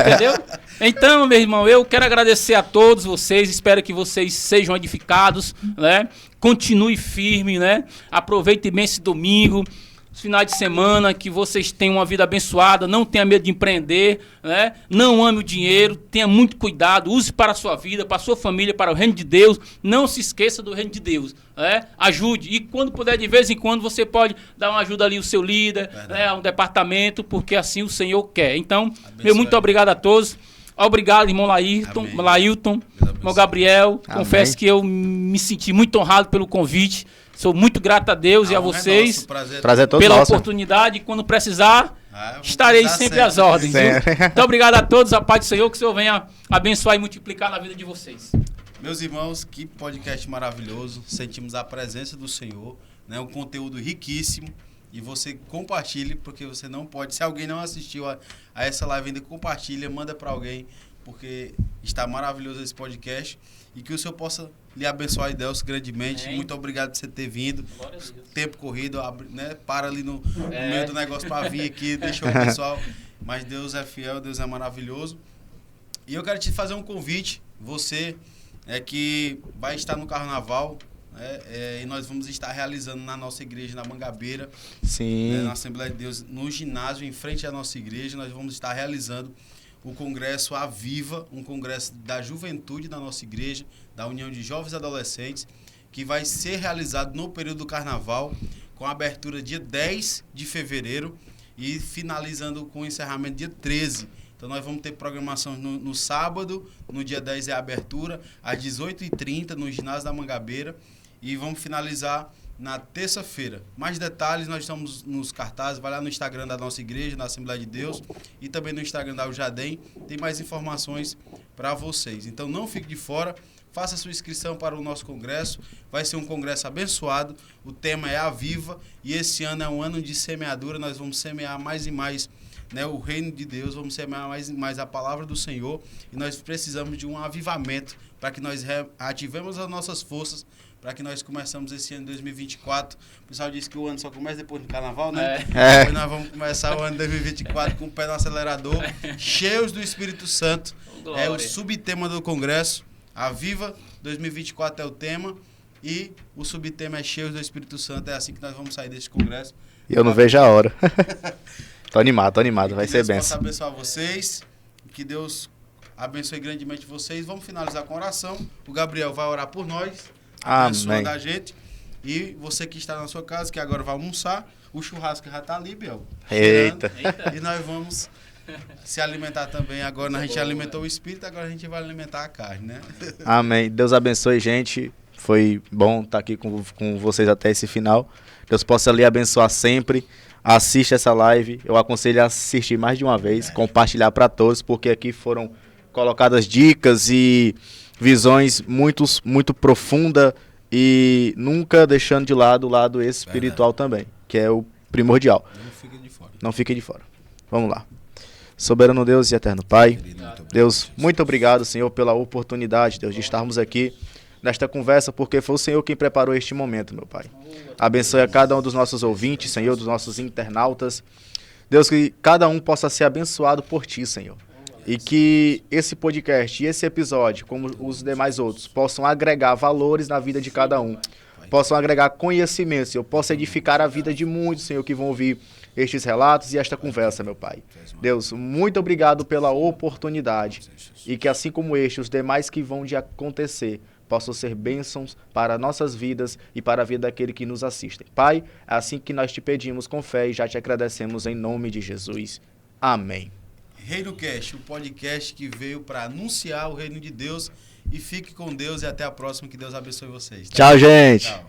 Entendeu? Então, meu irmão, eu quero agradecer a todos vocês. Espero que vocês sejam edificados, né? Continue firme, né? Aproveite bem esse domingo, os finais de semana, que vocês tenham uma vida abençoada, não tenha medo de empreender, né? Não ame o dinheiro, tenha muito cuidado, use para a sua vida, para a sua família, para o reino de Deus. Não se esqueça do reino de Deus, né? Ajude, e quando puder, de vez em quando, você pode dar uma ajuda ali ao seu líder, né? A um departamento, porque assim o Senhor quer. Então, meu muito obrigado a todos. Obrigado, irmão Lailton, irmão Gabriel. Amém. Confesso que eu me senti muito honrado pelo convite. Sou muito grato a Deus e a vocês Prazer todo pela nosso. oportunidade. Quando precisar, vamos estarei precisar sempre às ordens. Viu? Sempre. Muito obrigado a todos. A paz do Senhor, que o Senhor venha abençoar e multiplicar na vida de vocês. Meus irmãos, que podcast maravilhoso. Sentimos a presença do Senhor, né? Um conteúdo riquíssimo. E você compartilhe, porque você não pode. Se alguém não assistiu a essa live ainda, compartilha, manda para alguém, porque está maravilhoso esse podcast. E que o Senhor possa lhe abençoar, e Deus, grandemente. Amém. Muito obrigado por você ter vindo. Glória a Deus. Tempo corrido, né? Para ali no meio do negócio para vir aqui, deixou o pessoal. Mas Deus é fiel, Deus é maravilhoso. E eu quero te fazer um convite. Você que vai estar no carnaval, né? E nós vamos estar realizando na nossa igreja, na Mangabeira, Sim. na Assembleia de Deus, no ginásio, em frente à nossa igreja. Nós vamos estar realizando o Congresso Aviva, um congresso da juventude da nossa igreja, da União de Jovens e Adolescentes, que vai ser realizado no período do Carnaval, com a abertura dia 10 de fevereiro e finalizando com o encerramento dia 13. Então nós vamos ter programação no sábado, no dia 10 é a abertura, às 18h30 no ginásio da Mangabeira, e vamos finalizar na terça-feira. Mais detalhes, nós estamos nos cartazes, vai lá no Instagram da nossa igreja, da Assembleia de Deus, e também no Instagram da Ujadem, tem mais informações para vocês. Então não fique de fora, faça sua inscrição para o nosso congresso, vai ser um congresso abençoado, o tema é Aviva, e esse ano é um ano de semeadura, nós vamos semear mais e mais, né, o reino de Deus, vamos semear mais e mais a palavra do Senhor, e nós precisamos de um avivamento para que nós ativemos as nossas forças, para que nós começamos esse ano de 2024. O pessoal disse que o ano só começa depois do carnaval, né? Depois nós vamos começar o ano de 2024 com o pé no acelerador, cheios do Espírito Santo. Glória. É o subtema do congresso. Aviva 2024 é o tema e o subtema é cheios do Espírito Santo. É assim que nós vamos sair desse congresso. E eu não vejo a hora. Tô animado, vai ser Deus benção. possa abençoar vocês. Que Deus abençoe grandemente vocês. Vamos finalizar com oração. O Gabriel vai orar por nós. Abençoando a gente. E você que está na sua casa, que agora vai almoçar, o churrasco já está ali, Biel. Eita. E nós vamos se alimentar também. Agora a gente alimentou o espírito, agora a gente vai alimentar a carne, né? Amém. Deus abençoe, gente. Foi bom estar aqui com vocês até esse final. Deus possa lhe abençoar sempre. Assista essa live. Eu aconselho a assistir mais de uma vez, compartilhar para todos, porque aqui foram colocadas dicas e visões muito profunda e nunca deixando de lado o lado espiritual também, que é o primordial. Não fique de fora. Não fique de fora. Vamos lá. Soberano Deus e eterno Pai, Deus, muito obrigado, Senhor, pela oportunidade, Deus, de estarmos aqui nesta conversa, porque foi o Senhor quem preparou este momento, meu Pai. Abençoe a cada um dos nossos ouvintes, Senhor, dos nossos internautas. Deus, que cada um possa ser abençoado por Ti, Senhor. E que esse podcast e esse episódio, como os demais outros, possam agregar valores na vida de cada um. Possam agregar conhecimento, Senhor. Possa edificar a vida de muitos, Senhor, que vão ouvir estes relatos e esta conversa, meu Pai. Deus, muito obrigado pela oportunidade. E que assim como este, os demais que vão de acontecer, possam ser bênçãos para nossas vidas e para a vida daquele que nos assistem. Pai, é assim que nós te pedimos com fé e já te agradecemos em nome de Jesus. Amém. Reino Cast, o podcast que veio para anunciar o reino de Deus. E fique com Deus e até a próxima. Que Deus abençoe vocês. Tchau, gente. Tchau.